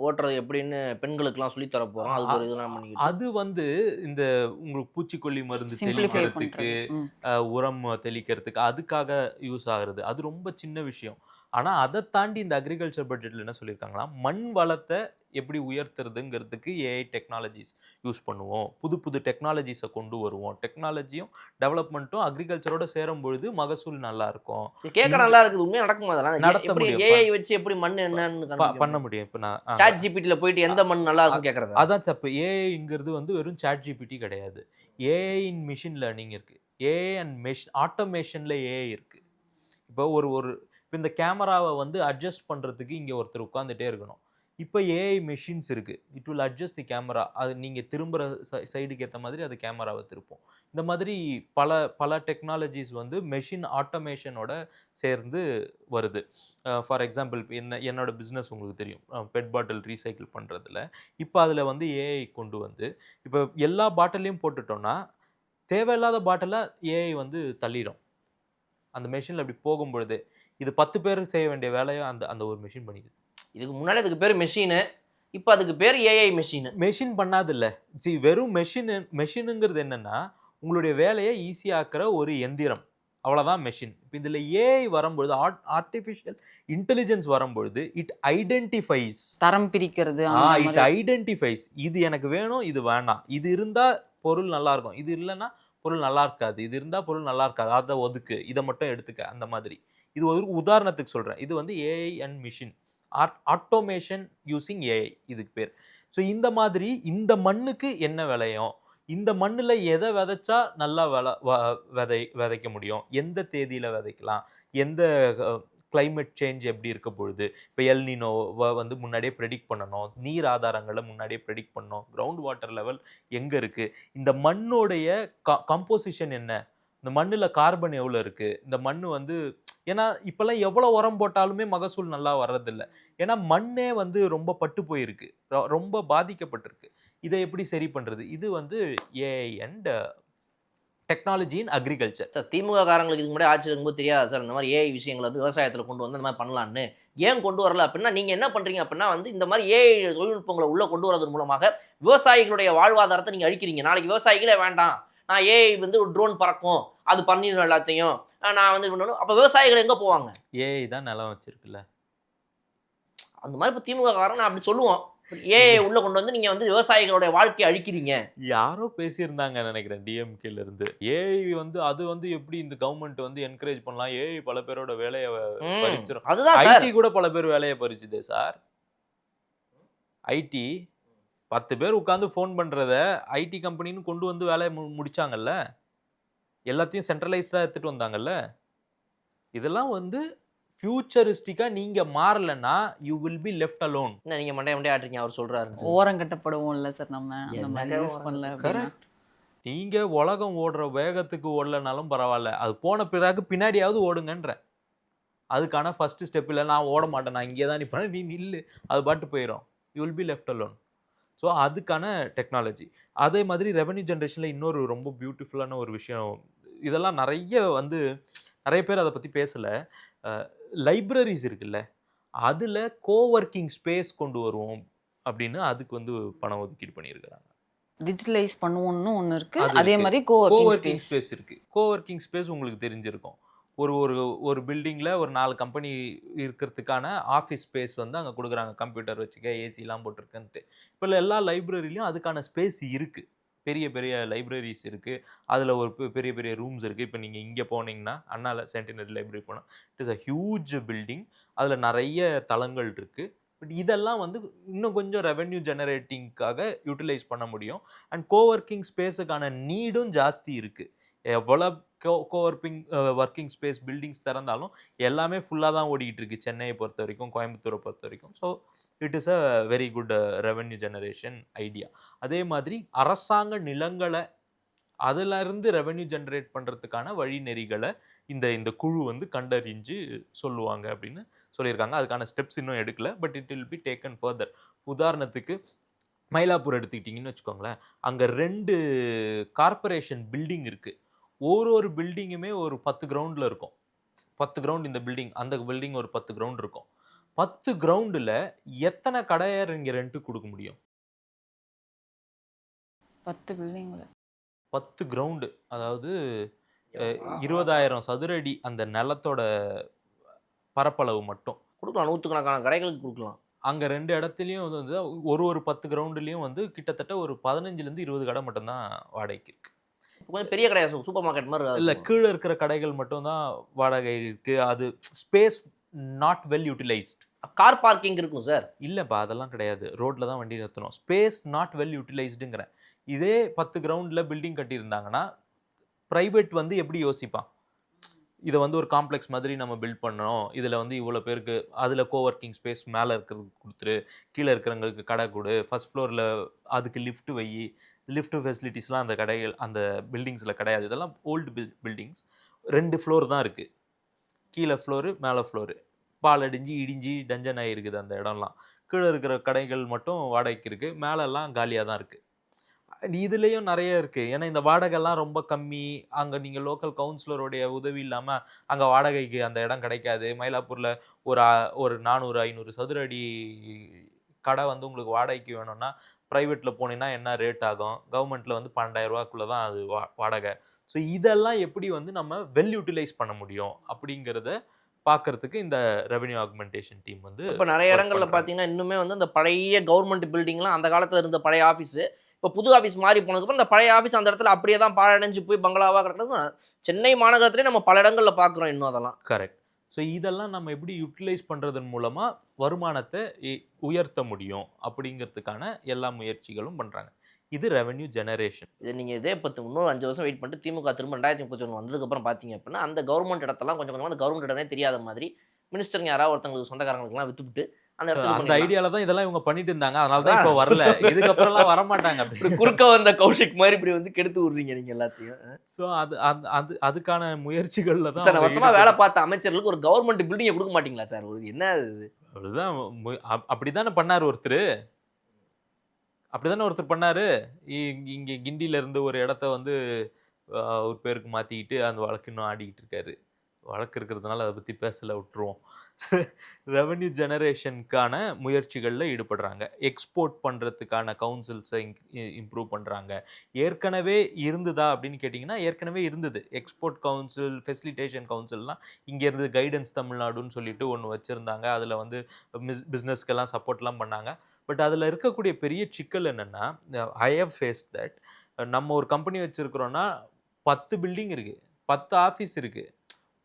ஓட்டுறது எப்படின்னு பெண்களுக்குலாம் சொல்லி தர போறோம். அது ஒரு இதெல்லாம் பண்ணிக்கிட்டு. அது வந்து இந்த உங்களுக்கு பூச்சிக்கொல்லி மருந்து சிம்பிளிஃபை தெளிக்கிறதுக்கு, பண்றது. உரம் தெளிக்கிறதுக்கு அதுக்காக யூஸ் ஆகுறது. அது ரொம்ப சின்ன விஷயம். ஆனா அதை தாண்டி இந்த அக்ரிகல்ச்சர் பட்ஜெட்ல என்ன சொல்லியிருக்காங்களா, மண் வளத்தை எப்படி உயர்த்துறதுங்கிறதுக்கு ஏஐ டெக்னாலஜிஸ் யூஸ் பண்ணுவோம், புது புது டெக்னாலஜிஸை கொண்டு வருவோம். டெக்னாலஜியும் டெவலப்மெண்ட்டும் அக்ரிகல்ச்சரோட சேரும் பொழுது மகசூல் நல்லா இருக்கும். இது கேட்க நல்லா இருக்குது. உண்மையா நடக்குமா அதெல்லாம்? நடத்த எப்படி முடியும். ஏஐ வச்சு எப்படி மண் என்னன்னு பண்ண முடியும். இப்போ நான் சாட் ஜிபிடில போயிட்டு எந்த மண் நல்லா இருக்கும் கேக்குறது. அதான் தப்பு. ஏஐங்கிறது வந்து வெறும் சாட் ஜிபிடி கிடையாது. ஏஐ இன் மிஷின் லேர்னிங் இருக்கு. ஏஐ அண்ட் ஆட்டோமேஷன்ல ஏஐ இருக்கு. இப்போ இப்போ இந்த கேமராவை வந்து அட்ஜஸ்ட் பண்ணுறதுக்கு இங்கே ஒருத்தர் உட்காந்துட்டே இருக்கணும். இப்போ ஏஐ மெஷின்ஸ் இருக்குது. It will adjust the camera. அது நீங்கள் திரும்புகிற சைடுக்கு ஏற்ற மாதிரி அது கேமராவை திருப்போம். இந்த மாதிரி பல டெக்னாலஜிஸ் வந்து மெஷின் ஆட்டோமேஷனோட சேர்ந்து வருது. ஃபார் எக்ஸாம்பிள் என்னோட பிஸ்னஸ் உங்களுக்கு தெரியும், பெட் பாட்டில் ரீசைக்கிள் பண்ணுறதுல. இப்போ அதில் வந்து ஏஐ கொண்டு வந்து இப்போ எல்லா பாட்டிலையும் போட்டுட்டோம்னா தேவையில்லாத பாட்டிலை ஏஐ வந்து தள்ளிடும். அந்த மெஷினில் அப்படி போகும்பொழுது இது 10 பேர் செய்ய வேண்டிய வேலையை அந்த ஒரு மெஷின் பண்ணிடுது. இதுக்கு முன்னாடி அதுக்கு பேர் மெஷினு, இப்போ அதுக்கு பேர் ஏஐ மெஷின். மெஷின் பண்ணாது இல்லை. வெறும் மெஷினுங்கிறது என்னன்னா உங்களுடைய வேலையை ஈஸியாக்குற ஒரு எந்திரம், அவ்வளோதான் மெஷின். இப்போ இதில் ஏஐ வரும்பொழுது, ஆர்டிஃபிஷியல் இன்டெலிஜென்ஸ் வரும்பொழுது, இட் ஐடென்டிஃபைஸ், தரம் பிரிக்கிறது. இட் ஐடென்டிஃபைஸ், இது எனக்கு வேணும், இது வேணாம், இது இருந்தால் பொருள் நல்லா இருக்கும், இது இல்லைன்னா பொருள் நல்லா இருக்காது, இது இருந்தால் பொருள் நல்லா இருக்காது, அதை ஒதுக்கு, இதை மட்டும் எடுத்துக்க, அந்த மாதிரி. இது ஒரு உதாரணத்துக்கு சொல்கிறேன். இது வந்து AI and machine automation using AI இதுக்கு பேர். ஸோ இந்த மாதிரி இந்த மண்ணுக்கு என்ன விளையும், இந்த மண்ணில் எதை விதைச்சா நல்லா விதைக்க முடியும், எந்த தேதியில் விதைக்கலாம், எந்த கிளைமேட் சேஞ்ச் எப்படி இருக்க பொழுது, இப்போ எல்னினோவை வந்து முன்னாடியே ப்ரெடிக்ட் பண்ணணும், நீர் ஆதாரங்களை முன்னாடியே ப்ரெடிக்ட் பண்ணணும், கிரவுண்ட் வாட்டர் லெவல் எங்கே இருக்குது, இந்த மண்ணோடைய கம்போசிஷன் என்ன, இந்த மண்ணில் கார்பன் எவ்வளோ இருக்குது, இந்த மண் வந்து ஏன்னா இப்போல்லாம் எவ்வளோ உரம் போட்டாலுமே மகசூல் நல்லா வர்றதில்ல. ஏன்னா மண்ணே வந்து ரொம்ப பட்டு போயிருக்கு, ரொம்ப பாதிக்கப்பட்டிருக்கு. இதை எப்படி சரி பண்ணுறது? இது வந்து AI and technology in agriculture. Sir DMK காரங்களுக்கு இதுக்கு முன்னாடி ஆட்சி இருக்கும்போது தெரியாது சார் இந்த மாதிரி ஏஐ விஷயங்களை வந்து விவசாயத்தில் கொண்டு வந்து இந்த மாதிரி பண்ணலான்னு. ஏன் கொண்டு வரல அப்படின்னா, நீங்கள் என்ன பண்ணுறீங்க அப்படின்னா வந்து இந்த மாதிரி ஏஐ தொழில்நுட்பங்களை உள்ளே கொண்டு வரது மூலமாக விவசாயிகளுடைய வாழ்வாதாரத்தை நீங்கள் அழிக்கிறீங்க. நாளைக்கு விவசாயிகளே வேண்டாம், நான் ஏஐ வந்து ஒரு ட்ரோன் பறக்கும், அது பண்ணிடும் எல்லாத்தையும், நான் வந்து இது பண்ணணும். அப்ப விவசாயிகள் எங்க போவாங்க? ஏஐ தான் நிலம் வச்சிருக்குல்ல. அந்த மாதிரி இப்போ திமுக காரன் நான் அப்படி சொல்லுவோம். ஏஐ உள்ள கொண்டு வந்து நீங்க வந்து விவசாயிகளுடைய வாழ்க்கையை அழிக்கிறீங்க. யாரோ பேசியிருந்தாங்க நினைக்கிறேன் டிஎம்கேல இருந்து. ஏஐ வந்து அது வந்து எப்படி இந்த கவர்மெண்ட் வந்து என்கரேஜ் பண்ணலாம், ஏஐ பல பேரோட வேலைய பறிச்சிரும். அதுதான் சார். ஐடி கூட பல பேர் வேலைய பறிச்சுதே சார். ஐடி 10 பேர் உட்கார்ந்து ஃபோன் பண்றத ஐடி கம்பெனின்னு கொண்டு வந்து வேலைய முடிச்சாங்கல்ல. எல்லாத்தையும் சென்ட்ரலைஸ்டா எடுத்துட்டு வந்தாங்கல்ல. இதெல்லாம் வந்து ஃபியூச்சரிஸ்டிக்கா நீங்க மாறலன்னா you will be left alone. என்ன நீங்க மண்டைய மண்டைய ஆட்டுறீங்க அவர் சொல்றாரு. ஓரங்கட்டப்படுவோம்ல சார் நம்ம அந்த மாதிரி என்னங்க யூஸ் பண்ணல அப்படின்னா. கரெக்ட். நீங்க உலகம் ஓடுற வேகத்துக்கு ஓடலனாலும் பரவாயில்ல. அது போன பிறகு பின்னாடியாவது ஓடுங்கன்றேன். அதுக்கான ஃபர்ஸ்ட் ஸ்டெப் இல்ல நான் ஓட மாட்டேன். நான் இங்கே தான் நிப்பேன். நீ நில்லு. அது பாட்டு போயிரும். You will be left alone. So அதுக்கான டெக்னாலஜி. அதே மாதிரி ரெவென்யூ ஜெனரேஷன்ல இன்னொரு ரொம்ப பியூட்டிஃபுல்லான ஒரு விஷயம். இதெல்லாம் நிறைய பேர் அதை பத்தி பேசல. லைப்ரரிஸ் இருக்குல்ல, அதுல கோவொர்க்கிங் ஸ்பேஸ் கொண்டு வருவோம் அப்படின்னு அதுக்கு வந்து பணம் ஒதுக்கீடு பண்ணியிருக்கிறாங்க. டிஜிட்டலைஸ் பண்ணுவோம்னு ஒன்று இருக்கு. அது அதே இருக்கு. மாதிரி கோவொர்க்கிங் கோவொர்க்கிங் ஸ்பேஸ். ஸ்பேஸ் இருக்கு. கோவொர்க்கிங் ஸ்பேஸ் உங்களுக்கு தெரிஞ்சிருக்கும். ஒரு ஒரு ஒரு பில்டிங்ல ஒரு 4 கம்பெனி இருக்கிறதுக்கான ஆஃபீஸ் ஸ்பேஸ் வந்து அங்க குடுக்குறாங்க. கம்ப்யூட்டர் வச்சுக்க, ஏசிலாம் போட்டிருக்குன்ட்டு. இப்போ எல்லா லைப்ரரியிலயும் அதுக்கான ஸ்பேஸ் இருக்கு. பெரிய பெரிய லைப்ரரிஸ் இருக்கு. அதுல ஒரு பெரிய பெரிய ரூம்ஸ் இருக்கு. இப்போ நீங்க இங்க போனீங்கன்னா அண்ணால சென்டினரி லைப்ரரி போனா it is a huge building. அதுல நிறைய தளங்கள் இருக்கு. பட் இதெல்லாம் வந்து இன்னும் கொஞ்சம் ரெவென்யூ ஜெனரேட்டிங்காக யூட்டிலைஸ் பண்ண முடியும். அண்ட் கோவொர்க்கிங் ஸ்பேஸுக்கான நீடும் ஜாஸ்தி இருக்கு. எவ்வளவு ஒர்க்கிங் ஸ்பேஸ் பில்டிங்ஸ் திறந்தாலும் எல்லாமே ஃபுல்லாக தான் ஓடிக்கிட்டு இருக்கு. சென்னையை பொறுத்த வரைக்கும், கோயம்புத்தூரை பொறுத்த வரைக்கும். So it is a very good revenue generation idea. அதே மாதிரி அரசாங்க நிலங்களை அதுல இருந்து ரெவென்யூ ஜெனரேட் பண்றதுக்கான வழிநெறிகளை இந்த குழு வந்து கண்டறிஞ்சு சொல்லுவாங்க அப்படின்னு சொல்லியிருக்காங்க. அதுக்கான ஸ்டெப்ஸ் இன்னும் எடுக்கல. But it will be taken further. உதாரணத்துக்கு மயிலாப்பூர் எடுத்துக்கிட்டிங்கன்னு வச்சுக்கோங்களேன். அங்க 2 கார்ப்பரேஷன் பில்டிங் இருக்கு. ஒரு பில்டிங்குமே ஒரு 10 கிரவுண்ட்ல இருக்கும். 10 கிரவுண்ட் இந்த பில்டிங், அந்த பில்டிங் ஒரு 10 கிரவுண்ட் இருக்கும். 10 கிரவுண்டுல எத்தனை கடையை இங்க ரெண்ட்டுக்கு கொடுக்க முடியும்? 10 பில்டிங்ல 10 கிரவுண்டு, அதாவது 20,000 சதுர அடி அந்த நிலத்தோட பரப்பளவு மட்டும். கொடுக்கலாம், நூற்றுக்கணக்கான கடைகளுக்கு கொடுக்கலாம். அங்க 2 இடத்துலயும் வந்து ஒரு 10 கிரவுண்டுலயும் வந்து கிட்டத்தட்ட ஒரு 15லேருந்து 20 கடை மட்டும் தான் வாடகைக்கு இருக்கு. கொஞ்சம் பெரிய கடையா, சூப்பர் மார்க்கெட் மாதிரி இல்ல, இருக்கும். கீழே இருக்கிற கடைகள் மட்டும் தான் வாடகை இருக்கு. அது space not well utilized. Car parking இருக்கும் சார். இல்லப்பா, அதெல்லாம் கிடையாது. ரோட்ல தான் வண்டி நிறுத்தணும். ஸ்பேஸ் நாட் வெல் யூட்டிலைஸ்டுங்கிறேன். இதே 10 கிரவுண்ட்ல பில்டிங் கட்டியிருந்தாங்கன்னா பிரைவேட் வந்து எப்படி யோசிப்பான்? இதை வந்து ஒரு காம்ப்ளெக்ஸ் மாதிரி நம்ம பில்ட் பண்ணணும், இதில் வந்து இவ்வளோ பேருக்கு அதில் கோவொர்க்கிங் ஸ்பேஸ் மேலே இருக்கிறதுக்கு கொடுத்துரு, கீழே இருக்கிறவங்களுக்கு கடை கொடு, ஃபர்ஸ்ட் ஃப்ளோரில் அதுக்கு லிஃப்ட் வை. லிஃப்ட் ஃபெசிலிட்டிஸ்லாம் அந்த கடைகள் அந்த பில்டிங்ஸில் கிடையாது. இதெல்லாம் ஓல்டு பில்டிங்ஸ். 2 ஃப்ளோர் தான் இருக்குது. கீழே ஃப்ளோரு, மேலே ஃப்ளோரு. பால் அடிஞ்சு இடிஞ்சு டஞ்சன் ஆகிருக்குது அந்த இடம்லாம். கீழே இருக்கிற கடைகள் மட்டும் வாடகைக்கு இருக்குது. மேலெல்லாம் காலியாக தான் இருக்குது. இதுலேயும் நிறைய இருக்குது. ஏன்னா இந்த வாடகைலாம் ரொம்ப கம்மி. அங்கே நீங்கள் லோக்கல் கவுன்சிலருடைய உதவி இல்லாமல் அங்கே வாடகைக்கு அந்த இடம் கிடைக்காது. மயிலாப்பூரில் ஒரு 400-500 சதுர அடி கடை வந்து உங்களுக்கு வாடகைக்கு வேணும்னா ப்ரைவேட்டில் போனீங்கன்னா என்ன ரேட் ஆகும்? கவர்மெண்ட்டில் வந்து 12,000 ரூபாய்க்குள்ளே தான் அது வாடகை. ஸோ இதெல்லாம் எப்படி வந்து நம்ம வெல் யூட்டிலைஸ் பண்ண முடியும் அப்படிங்கிறத பார்க்கறதுக்கு இந்த ரெவென்யூ ஆக்மெண்டேஷன் டீம் வந்து இப்போ நிறைய இடங்கள்ல பார்த்தீங்கன்னா இன்னுமே வந்து அந்த பழைய கவர்மெண்ட் பில்டிங்லாம் அந்த காலத்தில் இருந்த பழைய ஆஃபீஸு இப்போ புது ஆஃபீஸ் மாறி போனதுக்கப்புறம் இந்த பழைய ஆஃபீஸ் அந்த இடத்துல அப்படியே தான் பாழடைஞ்சு போய் பங்களாவாக கிடக்கிறது சென்னை மாநகரத்திலே நம்ம பல இடங்களில் பார்க்குறோம் இன்னும் அதெல்லாம். கரெக்ட். ஸோ இதெல்லாம் நம்ம எப்படி யூட்டிலைஸ் பண்ணுறதன் மூலமாக வருமானத்தை உயர்த்த முடியும் அப்படிங்கிறதுக்கான எல்லா முயற்சிகளும் பண்ணுறாங்க. இது ரெவென்யூ ஜெனரேஷன். இது நீங்கள் இதே இன்னும் 5 வருஷம் வெயிட் பண்ணிட்டு திமுக திரும்ப 2031 வந்ததுக்கப்புறம் பார்த்தீங்க அப்படின்னா அந்த கவர்மெண்ட் இடத்தெல்லாம் கொஞ்சம் கொஞ்சமாக அந்த கவர்மெண்ட் இடமே தெரியாத மாதிரி மினிஸ்டருங்க யாராவது ஒருத்தங்களுக்கு சொந்தக்காரங்களுக்குலாம் வித்துவிட்டு அந்த அந்த ஐடியால தான் இதெல்லாம் இவங்க பண்ணிட்டு இருந்தாங்க. அதனால தான் இப்போ வரல. இதுக்கப்புறம்லாம் வரமாட்டாங்க. அப்படி குறுக்க வந்த கௌஷிக் மாதிரி இப்படி வந்து கெடுத்து விடுறீங்க நீங்க எல்லாத்தையும். ஸோ அதுக்கான முயற்சிகள்ல தான் இத்தனை வருஷமா வேலை பார்த்த அமைச்சர்களுக்கு ஒரு கவர்மெண்ட் பில்டிங்கை கொடுக்க மாட்டீங்களா சார்? ஒரு என்ன இது? அதுதான் அப்படிதானே பண்ணாரு ஒருத்தர். அப்படிதானே ஒருத்தர் பண்ணாரு. இங்க கிண்டியில இருந்து ஒரு இடத்த வந்து ஒரு பேருக்கு மாத்திக்கிட்டு அந்த வழக்கு இன்னும் ஆடிக்கிட்டு இருக்காரு. வழக்கு இருக்கிறதுனால அதை பற்றி பேசல, விட்டுருவோம். ரெவென்யூ ஜெனரேஷனுக்கான முயற்சிகளில் ஈடுபடுறாங்க. எக்ஸ்போர்ட் பண்ணுறதுக்கான கவுன்சில்ஸை இம்ப்ரூவ் பண்ணுறாங்க. ஏற்கனவே இருந்ததா அப்படின்னு கேட்டிங்கன்னா, ஏற்கனவே இருந்தது. எக்ஸ்போர்ட் கவுன்சில், ஃபெசிலிட்டேஷன் கவுன்சில்லாம் இங்கே இருந்து கைடன்ஸ் தமிழ்நாடுன்னு சொல்லிட்டு ஒன்று வச்சுருந்தாங்க. அதில் வந்து பிஸ்னஸ்க்கெல்லாம் சப்போர்ட்லாம் பண்ணாங்க. பட் அதில் இருக்கக்கூடிய பெரிய சிக்கல் என்னென்னா, ஐ ஹவ் ஃபேஸ்ட் தட். நம்ம ஒரு கம்பெனி வச்சுருக்கிறோன்னா 10 பில்டிங் இருக்குது, 10 ஆஃபீஸ் இருக்குது.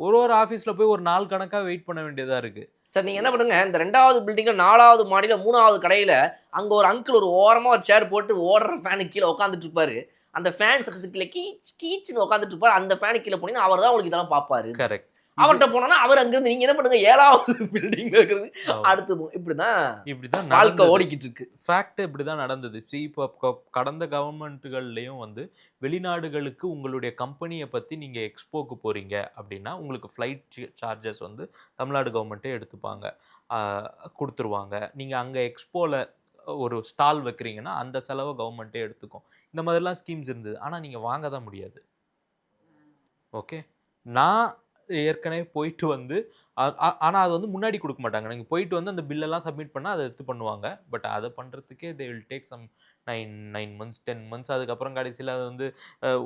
ஒரு ஆஃபீஸில் போய் ஒரு நாள் கணக்காக வெயிட் பண்ண வேண்டியதாக இருக்குது. சார் நீங்க என்ன பண்ணுங்க, இந்த 2வது பில்டிங்ல 4வது மாடியில 3வது கடையில அங்க ஒரு அங்கிள் ஒரு ஓரமா ஒரு சேர் போட்டு ஓடுற ஃபேனுக்கு கீழே உட்காந்துட்டு இருப்பாரு. அந்த ஃபேன் சத்தத்துக்குள்ள கீச் கீச்சுன்னு உட்காந்துட்டு இருப்பாரு. அந்த ஃபேனுக்கு கீழே போனீங்கன்னா அவர் தான் உங்களுக்கு இதெல்லாம் பார்ப்பாரு. கரெக்ட். அவர்கிட்ட போனா அவர் அங்கிருந்து நீங்க என்ன பண்ணுங்க 7வது பில்டிங்ல இருக்கிறது அடுத்து இப்படிதான் வாழ்க்கை ஓடிக்கிட்டு இருக்கு. ஃபேக்ட் இப்படிதான் நடந்தது. இப்போ கடந்த கவர்மெண்ட்டுகள்லையும் வந்து வெளிநாடுகளுக்கு உங்களுடைய கம்பெனியை பற்றி நீங்கள் எக்ஸ்போக்கு போகிறீங்க அப்படின்னா உங்களுக்கு ஃப்ளைட் சார்ஜஸ் வந்து தமிழ்நாடு கவர்மெண்ட்டே எடுத்துப்பாங்க, கொடுத்துருவாங்க. நீங்கள் அங்கே எக்ஸ்போவில் ஒரு ஸ்டால் வைக்கிறீங்கன்னா அந்த செலவை கவர்மெண்ட்டே எடுத்துக்கும். இந்த மாதிரிலாம் ஸ்கீம்ஸ் இருந்தது. ஆனால் நீங்கள் வாங்க தான் முடியாது. ஓகே, நான் ஏற்கனவே போயிட்டு வந்து ஆனால் அது வந்து முன்னாடி கொடுக்க மாட்டாங்க. நீங்கள் போயிட்டு வந்து அந்த பில்லெல்லாம் சப்மிட் பண்ணால் அதை எடுத்து பண்ணுவாங்க. பட் அதை பண்ணுறதுக்கே they will take some 9 months 10 months. அதுக்கப்புறம் கடைசியில் அது வந்து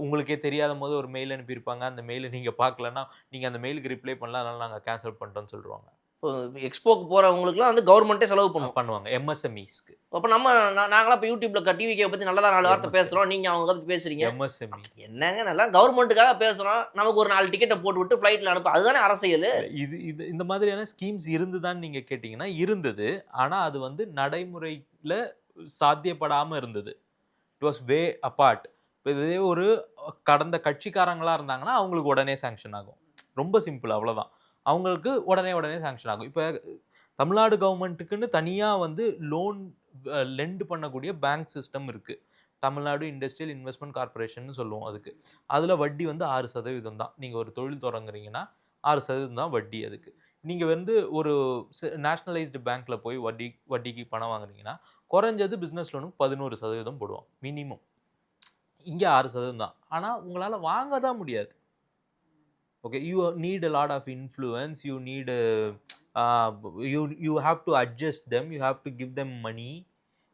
உங்களுக்கே தெரியாத போது ஒரு மெயில் அனுப்பியிருப்பாங்க. அந்த மெயிலை நீங்கள் பார்க்கலன்னா நீங்கள் அந்த மெயிலுக்கு ரிப்ளை பண்ணலாம், அதனால் நாங்கள் கேன்சல் பண்ணிட்டோம்னு சொல்லிடுவாங்க. எக்ஸ்போக்கு போறவங்களுக்குலாம் வந்து கவர்மெண்ட்டே செலவு பண்ணுவாங்க எம்எஸ்எம்இஸ்க்கு. அப்போ நாங்களாம் இப்போ யூடியூப்ல டிவிக்கே பற்றி நல்லதா 4 வார்த்தை பேசுகிறோம், நீங்கள் அவங்க பற்றி பேசுறீங்க. எம்எஸ்எம்இ என்னங்க, நல்லா கவர்மெண்ட்டுக்காக பேசுகிறோம், நமக்கு ஒரு 4 டிக்கெட்டை போட்டு விட்டு ஃப்ளைட்டில் அனுப்ப, அதுதானே அரசியல். இது இந்த மாதிரியான ஸ்கீம்ஸ் இருந்துதான்னு நீங்கள் கேட்டிங்கன்னா இருந்தது. ஆனால் அது வந்து நடைமுறையில் சாத்தியப்படாமல் இருந்தது. It was way apart. இப்போ இதே ஒரு கடந்த கட்சிக்காரங்களாக இருந்தாங்கன்னா அவங்களுக்கு உடனே சாங்ஷன் ஆகும். ரொம்ப சிம்பிள், அவ்வளோதான். அவங்களுக்கு உடனே சாங்ஷன் ஆகும். இப்போ தமிழ்நாடு கவர்மெண்ட்டுக்குன்னு தனியாக வந்து லோன் லெண்ட் பண்ணக்கூடிய பேங்க் சிஸ்டம் இருக்குது. தமிழ்நாடு இண்டஸ்ட்ரியல் இன்வெஸ்ட்மெண்ட் கார்பரேஷன் சொல்லுவோம் அதுக்கு. அதில் வட்டி வந்து 6% தான். நீங்கள் ஒரு தொழில் தொடங்குறீங்கன்னா 6% தான் வட்டி. அதுக்கு நீங்கள் வந்து ஒரு நேஷ்னலைஸ்டு பேங்க்கில் போய் வட்டிக்கு பணம் வாங்குறீங்கன்னா குறைஞ்சது பிஸ்னஸ் லோனுக்கு 11% போடுவோம் மினிமம். இங்கே 6% தான். ஆனால் உங்களால் வாங்க தான் முடியாது. Okay, you need a lot of influence, you need you have to adjust them, you have to give them money.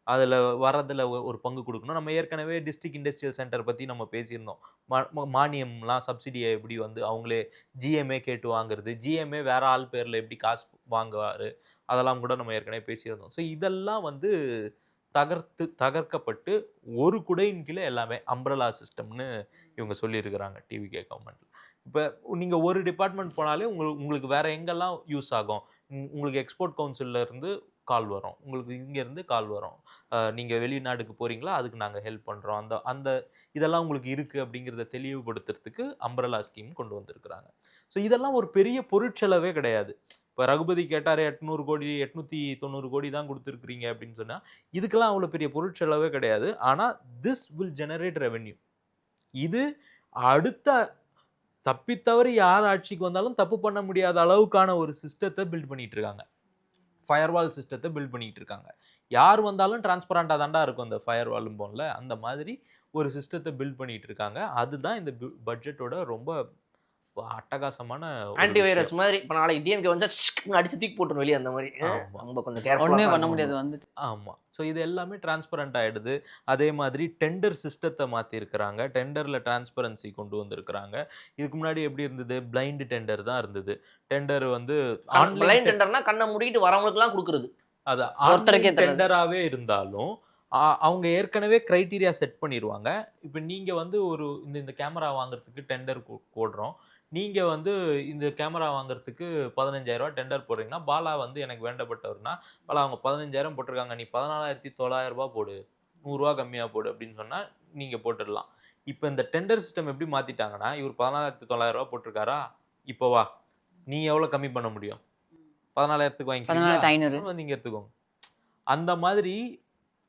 அதில் வரதில் ஒரு பங்கு கொடுக்கணும். நம்ம ஏற்கனவே டிஸ்ட்ரிக்ட் இண்டஸ்ட்ரியல் சென்டர் பற்றி நம்ம பேசியிருந்தோம். மானியம்லாம் சப்சிடியை எப்படி வந்து அவங்களே ஜிஎம்ஏ கேட்டு வாங்குறது, ஜிஎம்ஏ வேற ஆள் பேரில் எப்படி காசு வாங்குவார், அதெல்லாம் கூட நம்ம ஏற்கனவே பேசியிருந்தோம். ஸோ இதெல்லாம் வந்து தகர்க்கப்பட்டு ஒரு குடையின் கீழே எல்லாமே அம்ப்ரலா சிஸ்டம்னு இவங்க சொல்லியிருக்கிறாங்க டிவிகே கவர்மெண்ட்டில். இப்போ நீங்கள் ஒரு டிபார்ட்மெண்ட் போனாலே உங்களுக்கு வேறு எங்கெல்லாம் யூஸ் ஆகும். உங்களுக்கு எக்ஸ்போர்ட் கவுன்சிலில் இருந்து கால் வரும், உங்களுக்கு இங்கேருந்து கால் வரும். நீங்கள் வெளிநாடுக்கு போகிறீங்களா, அதுக்கு நாங்கள் ஹெல்ப் பண்ணுறோம். அந்த இதெல்லாம் உங்களுக்கு இருக்குது அப்படிங்கிறத தெளிவுபடுத்துறதுக்கு அம்ப்ரலா ஸ்கீம் கொண்டு வந்திருக்கிறாங்க. ஸோ இதெல்லாம் ஒரு பெரிய பொருட்செலவே கிடையாது. இப்போ ரகுபதி கேட்டார் 800 கோடி 890 கோடி தான் கொடுத்துருக்குறீங்க அப்படின்னு சொன்னால் இதுக்கெல்லாம் அவ்வளோ பெரிய பொருட்செலவே கிடையாது. ஆனால் திஸ் வில் ஜெனரேட் ரெவென்யூ. இது அடுத்த தப்பித்தவறி யார் ஆட்சிக்கு வந்தாலும் தப்பு பண்ண முடியாத அளவுக்கான ஒரு சிஸ்டத்தை பில்ட் பண்ணிட்டு இருக்காங்க. ஃபயர்வால் சிஸ்டத்தை பில்ட் பண்ணிட்டு இருக்காங்க. யார் வந்தாலும் டிரான்ஸ்பரண்டாக தாண்டா இருக்கும் அந்த ஃபயர்வாலும் போல, அந்த மாதிரி ஒரு சிஸ்டத்தை பில்ட் பண்ணிட்டு இருக்காங்க. அதுதான் இந்த பட்ஜெட்டோட ரொம்ப அட்டகாசமான ஆன்டி வைரஸ் மாதிரி. இப்போ நாளைக்கு டிஎம்கே வந்து அடிச்சு தூக்கி போட்டுரும் வெளியே, அந்த மாதிரி நம்ம கொஞ்சம் கேர்ஃபுல்லா பண்ண முடியாது வந்து. ஆமாம். ஸோ இது எல்லாமே டிரான்ஸ்பரண்ட் ஆகிடுது. அதே மாதிரி டெண்டர் சிஸ்டத்தை மாற்றிருக்கிறாங்க. டெண்டரில் டிரான்ஸ்பரன்சி கொண்டு வந்திருக்கிறாங்க. இதுக்கு முன்னாடி எப்படி இருந்தது, பிளைண்ட் டெண்டர் தான் இருந்தது. டெண்டர் வந்து ஆன்லைன் டெண்டர்னா கண்ணை மூடிட்டு வரவங்களுக்குலாம் கொடுக்குறது. அது ஆன்லைன் டெண்டராகவே இருந்தாலும் அவங்க ஏற்கனவே க்ரைட்டீரியா செட் பண்ணிடுவாங்க. இப்போ நீங்கள் வந்து ஒரு இந்த கேமரா வாங்குறதுக்கு டெண்டர் போடுறோம். நீங்கள் வந்து இந்த கேமரா வாங்குறதுக்கு 15,000 டெண்டர் போடுறீங்கன்னா, பாலா வந்து எனக்கு வேண்டப்பட்டவர்னா, பாலா அவங்க 15,000 போட்டிருக்காங்க, நீ 14,900 போடு, 100 கம்மியாக போடு அப்படின்னு சொன்னால் நீங்கள் போட்டுடலாம். இப்போ இந்த டெண்டர் சிஸ்டம் எப்படி மாற்றிட்டாங்கன்னா, இவர் 14,900 போட்டிருக்காரா, இப்போ வா நீ எவ்வளோ கம்மி பண்ண முடியும், 14,000 வாங்கிக்கலாம், நீங்கள் எடுத்துக்கோங்க. அந்த மாதிரி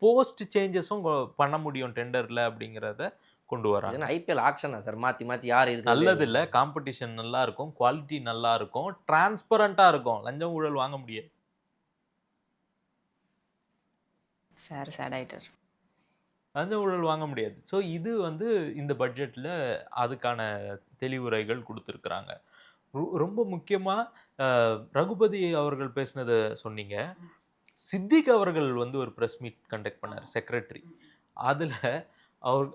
போஸ்ட் சேஞ்சஸும் பண்ண முடியும் டெண்டரில் அப்படிங்கிறத கொண்டு வராங்க. ஐபிஎல் ஆக்ஷனா சார், மாற்றி யார் இருக்கு நல்லது இல்லை, காம்படிஷன் நல்லா இருக்கும், குவாலிட்டி நல்லா இருக்கும், டிரான்ஸ்பரண்டாக இருக்கும், லஞ்சம் ஊழல் வாங்க முடியாது. சார் சேட் ஆயிட்டார், லஞ்சம் ஊழல் வாங்க முடியாது. ஸோ இது வந்து இந்த பட்ஜெட்டில் அதுக்கான தெளிவுரைகள் கொடுத்துருக்குறாங்க. ரொம்ப முக்கியமா ரகுபதி அவர்கள் பேசினதை சொன்னீங்க. சித்திக் அவர்கள் வந்து ஒரு பிரஸ் மீட் கண்டக்ட் பண்ணார், செக்ரட்டரி. அதுல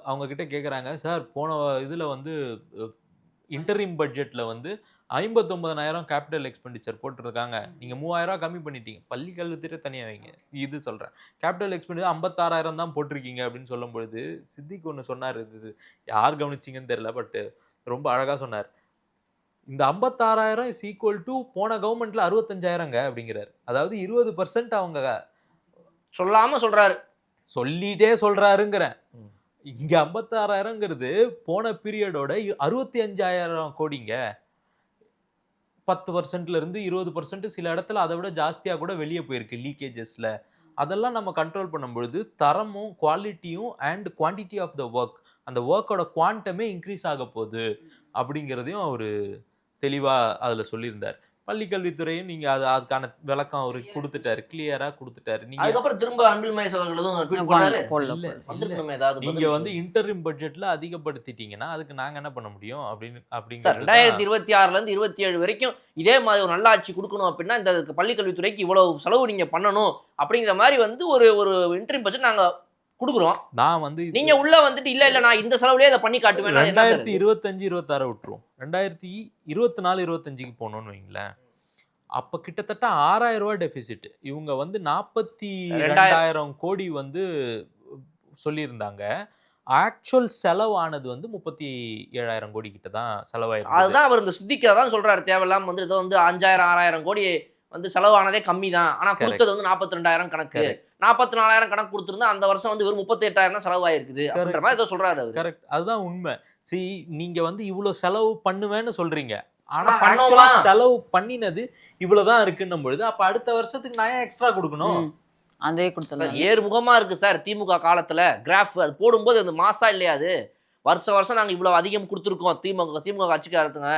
அவங்க கிட்ட கேக்குறாங்க, சார் போன இதுல வந்து இன்டரிம் பட்ஜெட்ல வந்து 59,000 கேபிட்டல் எக்ஸ்பெண்டிச்சர் போட்டிருக்காங்க. நீங்க 3,000 கம்மி பண்ணிட்டீங்க. பள்ளி கல்வித்துறை தனியா வைங்க. இது சொல்றேன். கேபிட்டல் எக்ஸ்பெண்டிச்சர் 56,000 தான் போட்டிருக்கீங்க அப்படின்னு சொல்லும் பொழுது, சித்திக் ஒண்ணு சொன்னாரு. இது யார் கவனிச்சீங்கன்னு தெரியல. பட் ரொம்ப அழகா சொன்னார். இந்த 56,000 இஸ் ஈக்குவல் டு போன கவர்மெண்ட்ல 65,000ங்க அப்படிங்கிறாரு. அதாவது 20% அவங்க சொல்லாம சொல்றாரு. சொல்லிட்டே சொல்றாருங்கிறேன். இங்க 56,000ங்கிறது போன பீரியடோட 65,000 கோடிங்க. 10%ல இருந்து 20% சில இடத்துல அதை விட ஜாஸ்தியா கூட வெளியே போயிருக்கு லீக்கேஜஸ்ல. அதெல்லாம் நம்ம கண்ட்ரோல் பண்ணும்பொழுது தரமும் குவாலிட்டியும் and quantity of the work, அந்த ஒர்க்கோட குவாண்டமே இன்க்ரீஸ் ஆக போகுது அப்படிங்கிறதையும் அவரு தெளிவா அதுல சொல்லியிருந்தார். பள்ளிக்கல்வித்துறையும் நீங்க அதுக்கான விளக்கம் அவரு கொடுத்துட்டாரு, கிளியரா கொடுத்துட்டாரு. நீங்க அதுக்கப்புறம் திரும்ப அன்பில் மகேஷ் அவர்களும் ட்வீட் பண்ணாரு. இல்ல வந்துருக்கணுமே ஏதாவது நீங்க பதில். வந்து இன்டரிம் பட்ஜெட்ல அதிகப்படுத்திட்டீங்கன்னா அதுக்கு நாங்க என்ன பண்ண முடியும் சார் அப்படிங்கிறது 2026ல இருந்து 27 வரைக்கும் இதே மாதிரி ஒரு நல்ல ஆட்சி கொடுக்கணும் அப்படின்னா இந்த பள்ளிக்கல்வித்துறைக்கு இவ்வளவு செலவு நீங்க பண்ணணும் அப்படிங்கிற மாதிரி வந்து ஒரு இன்டரிம் பட்ஜெட் நாங்க கொடுக்குறோம். நான் வந்து நீங்க உள்ள வந்துட்டு இல்ல நான் இந்த செலவுலயே அதை பண்ணி காட்டுவேன். 2025 26 விட்டுருவோம். 2024 25க்கு போனோம்னு வைங்களேன். அப்ப கிட்டத்தட்ட 6,000 ரூபாய் டெபிசிட். இவங்க வந்து 42,000 கோடி வந்து சொல்லியிருந்தாங்க. ஆக்சுவல் செலவானது வந்து 37,000 கோடி கிட்ட தான் செலவாயிருக்கு. அதுதான் அவர் இந்த சித்திக்கு தான் சொல்றாரு. தேவையில்லாம வந்து ஏதோ வந்து 5,000 6,000 கோடி வந்து செலவானதே கம்மி தான். ஆனா கொடுத்தது வந்து 42,000 கணக்கு. 44,000 கணக்கு கொடுத்திருந்தா அந்த வருஷம் வந்து வெறும் 38,000 தான் செலவாயிருக்குது அப்படின்ற மாதிரி ஏதோ சொல்றாரு அவரு. கரெக்ட். அதுதான் உண்மை. நீங்க வந்து இவ்வளவு செலவு பண்ணுவேன்னு சொல்றீங்க. ஆனா பண்ணுவோமா? செலவு பண்ணினது இவ்வளவுதான் இருக்குன்னும் பொழுது அப்ப அடுத்த வருஷத்துக்கு நான் ஏன் எக்ஸ்ட்ரா கொடுக்கணும்? அதே கொடுத்துருந்தாங்க. ஏறுமுகமா இருக்கு சார் திமுக காலத்துல. கிராஃப் அது போடும்போது அது மாசா இல்லையா? அது வருஷம் நாங்க இவ்வளவு அதிகம் கொடுத்துருக்கோம் திமுக ஆட்சி காலத்துங்க.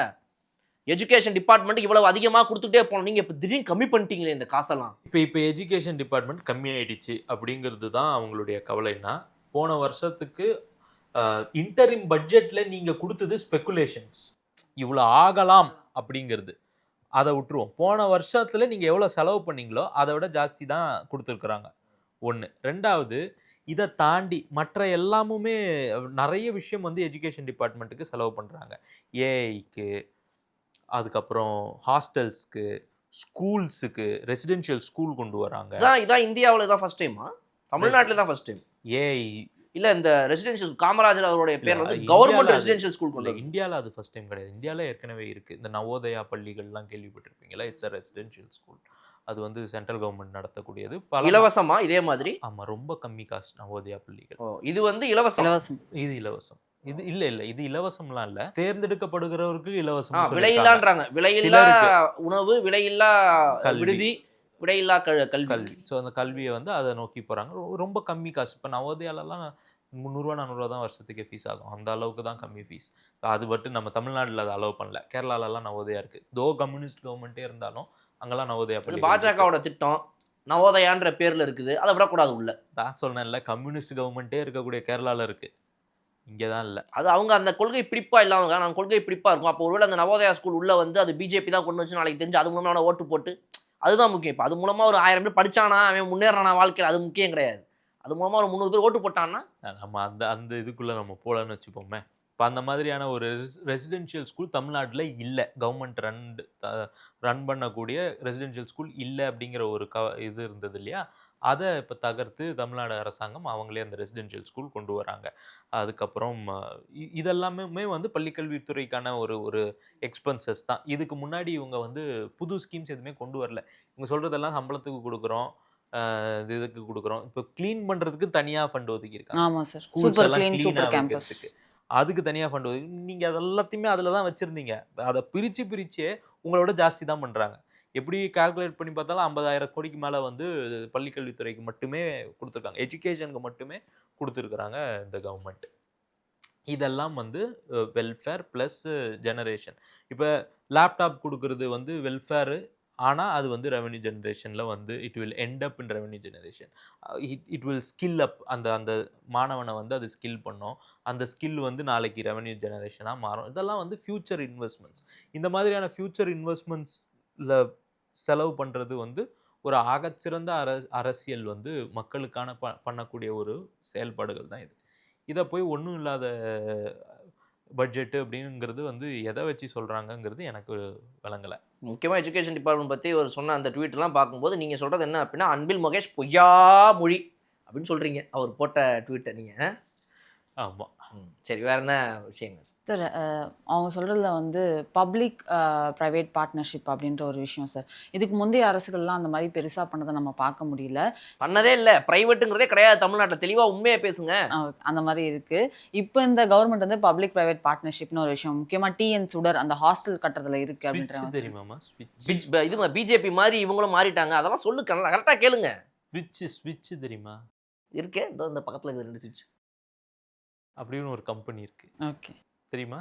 எஜுகேஷன் டிபார்ட்மெண்ட் இவ்வளவு அதிகமா கொடுத்துட்டே போனோம். நீங்க இப்ப திடீர்னு கம்மி பண்ணிட்டீங்களே இந்த காசெல்லாம். இப்ப எஜுகேஷன் டிபார்ட்மெண்ட் கம்மி ஆயிடுச்சு அப்படிங்கிறது தான் அவங்களுடைய கவலைனா, போன வருஷத்துக்கு இன்டரிம் பட்ஜெட்ல நீங்க கொடுத்தது ஸ்பெகுலேஷன்ஸ். இவ்வளவு ஆகலாம் அப்படிங்கிறது அதை விட்டுருவோம். போன வருஷத்துல நீங்க எவ்வளவு செலவு பண்ணீங்களோ அதை விட ஜாஸ்தி தான் கொடுத்துருக்குறாங்க. ஒன்று. ரெண்டாவது, இதை தாண்டி மற்ற எல்லாமுமே நிறைய விஷயம் வந்து எஜுகேஷன் டிபார்ட்மெண்ட்டுக்கு செலவு பண்றாங்க. ஏஐக்கு, அதுக்கப்புறம் ஹாஸ்டல்ஸ்க்கு, ஸ்கூல்ஸுக்கு, ரெசிடென்ஷியல் ஸ்கூல் கொண்டு வராங்க. இதான் இந்தியாவில் தான் ஃபர்ஸ்ட் டைமா? தமிழ்நாட்டில் தான் ஃபர்ஸ்ட் டைம். ஏஐ இல்ல இந்த ரெசிடென்ஷியல் காமராஜர் அவருடைய பேர் வந்து கவர்மெண்ட் ரெசிடென்ஷியல் ஸ்கூல் கொண்டு இல்லை, இந்தியாவில் அது ஃபர்ஸ்ட் டைம் கிடையாது. இந்தியாவில் ஏற்கனவே இருக்கு. இந்த நவோதயா பள்ளிகள்லாம் கேள்விப்பட்டிருப்பீங்களா? It's a residential school. அது வந்து சென்ட்ரல் கவர்மெண்ட் நடத்தக்கூடியது. இலவசமா இதே மாதிரி? ஆமா, ரொம்ப கம்மி காஸ்ட் நவோதயா பள்ளிகள். இது வந்து இலவசம். இது இலவசம். இது இல்ல இது இலவசம்லாம் இல்ல, தேர்ந்தெடுக்கப்படுகிறவருக்கு இலவசம். விலையில்லான்றாங்க. விலையில்லா உணவு, விலையில்லா விடுதி, விலையில்லா கல்வி. ஸோ அந்த கல்வியை வந்து அதை நோக்கி போறாங்க. ரொம்ப கம்மி காசு. இப்போ நவோதயாலலாம் 300 400 தான் வருஷத்துக்கு ஃபீஸ் ஆகும். அந்த அளவுக்கு தான் கம்மி ஃபீஸ். அது மட்டும் நம்ம தமிழ்நாட்டில் அதை அலோவ் பண்ணல. கேரளாலலாம் நவோதயா இருக்கு. தோ கம்யூனிஸ்ட் கவர்மெண்ட்டே இருந்தாலும் அங்கெல்லாம் நவோதயா பள்ளி. பாஜகவோட திட்டம் நவோதயான்ற பேர்ல இருக்குது. அதை விடக்கூடாது உள்ள. நான் சொன்னேன்ல, கம்யூனிஸ்ட் கவர்மெண்ட்டே இருக்கக்கூடிய கேரளால இருக்கு, இங்கதான் இல்ல. அது அவங்க அந்த கொள்கை பிடிப்பா இல்லாம நாங்கள் கொள்கை பிடிப்பா இருக்கும். அப்போ ஒருவேளை அந்த நவோதயா ஸ்கூல் உள்ள வந்து அது பிஜேபி தான் கொண்டு வச்சு நாளைக்கு தெரிஞ்சு அது மூலமா ஓட்டு போட்டு, அதுதான் முக்கியம். இப்போ அது மூலமா ஒரு 1000 பேர் படிச்சானா அவன் முன்னேறானா வாழ்க்கையில், அது முக்கியம் கிடையாது. அது மூலமா ஒரு 300 பேர் ஓட்டு போட்டான்னா நம்ம அந்த இதுக்குள்ள நம்ம போலன்னு வச்சுப்போமே. இப்போ அந்த மாதிரியான ஒரு ரெசிடென்ஷியல் ஸ்கூல் தமிழ்நாட்டில் இல்லை. கவர்மெண்ட் ரன் பண்ணக்கூடிய ரெசிடென்ஷியல் ஸ்கூல் இல்லை அப்படிங்கிற ஒரு இது இருந்தது இல்லையா? அதை இப்போ தகர்த்து தமிழ்நாடு அரசாங்கம் அவங்களே அந்த ரெசிடென்ஷியல் ஸ்கூல் கொண்டு வராங்க. அதுக்கப்புறம் இதெல்லாமே வந்து பள்ளிக்கல்வித்துறைக்கான ஒரு எக்ஸ்பென்சஸ் தான். இதுக்கு முன்னாடி இவங்க வந்து புது ஸ்கீம்ஸ் எதுவுமே கொண்டு வரல. இவங்க சொல்றதெல்லாம் சம்பளத்துக்கு கொடுக்குறோம், இதுக்கு கொடுக்குறோம். இப்போ க்ளீன் பண்றதுக்கு தனியா ஃபண்ட் ஒதுக்கியிருக்காங்க. ஆமா sir. Super clean super campus அதுக்கு தனியா ஃபண்ட் ஒதுக்கி நீங்க அது எல்லாத்தையுமே அதில் தான் வச்சிருந்தீங்க. அதை பிரிச்சே உங்களோட ஜாஸ்தி தான் பண்றாங்க. எப்படி கால்குலேட் பண்ணி பார்த்தாலும் 50,000 கோடிக்கு மேலே வந்து பள்ளிக்கல்வித்துறைக்கு மட்டுமே கொடுத்துருக்காங்க, எஜுகேஷனுக்கு மட்டுமே கொடுத்துருக்குறாங்க இந்த கவர்மெண்ட். இதெல்லாம் வந்து வெல்ஃபேர் ப்ளஸ் ஜெனரேஷன். இப்போ லேப்டாப் கொடுக்கறது வந்து வெல்ஃபேரு, ஆனால் அது வந்து ரெவன்யூ ஜெனரேஷனில் வந்து it will end up in revenue generation. It will skill up. அந்த அந்த மாணவனை வந்து அது ஸ்கில் பண்ணும். அந்த ஸ்கில் வந்து நாளைக்கு ரெவன்யூ ஜெனரேஷனாக மாறும். இதெல்லாம் வந்து ஃபியூச்சர் இன்வெஸ்ட்மெண்ட்ஸ். இந்த மாதிரியான ஃபியூச்சர் இன்வெஸ்ட்மெண்ட்ஸில் செலவு பண்ணுறது வந்து ஒரு ஆகச்சிறந்த அரசியல் வந்து மக்களுக்கான பண்ணக்கூடிய ஒரு செயல்பாடுகள் தான் இது. இதை போய் ஒன்றும் இல்லாத பட்ஜெட்டு அப்படிங்கிறது வந்து எதை வச்சு சொல்கிறாங்கங்கிறது எனக்கு விளங்கலை. முக்கியமாக எஜுகேஷன் டிபார்ட்மெண்ட் பற்றி ஒரு சொன்ன அந்த ட்வீட்லாம் பார்க்கும்போது நீங்கள் சொல்கிறது என்ன அப்படின்னா, அன்பில் மகேஷ் பொய்யா மொழி அப்படின்னு சொல்கிறீங்க அவர் போட்ட ட்வீட்டை நீங்கள். ஆமாம். சரி, வேறு என்ன விஷயங்கள் சார்? அவங்க சொல்கிறதுல வந்து பப்ளிக் ப்ரைவேட் பார்ட்னர்ஷிப் அப்படின்ற ஒரு விஷயம் சார். இதுக்கு முந்தைய அரசுகள்லாம் அந்த மாதிரி பெருசாக பண்ணதை நம்ம பார்க்க முடியல. பண்ணதே இல்லை, ப்ரைவேட்டுங்கிறதே கிடையாது தமிழ்நாட்டில். தெளிவாக உண்மையை பேசுங்க. அந்த மாதிரி இருக்குது. இப்போ இந்த கவர்மெண்ட் வந்து பப்ளிக் ப்ரைவேட் பார்ட்னர்ஷிப்னு ஒரு விஷயம், முக்கியமாக டிஎன் சுடர் அந்த ஹாஸ்டல் கட்டுறதுல இருக்குது அப்படின்ற தெரியுமாமா? இது பிஜேபி மாதிரி இவங்களும் மாறிட்டாங்க. அதெல்லாம் சொல்லு, கரெக்டாக கேளுங்க. ஸ்விட்ச் தெரியுமா? இருக்கே, இந்த பக்கத்தில் இருக்குது 2 ஸ்விட்ச் அப்படின்னு ஒரு கம்பெனி இருக்குது. ஓகே, தெரியுமா?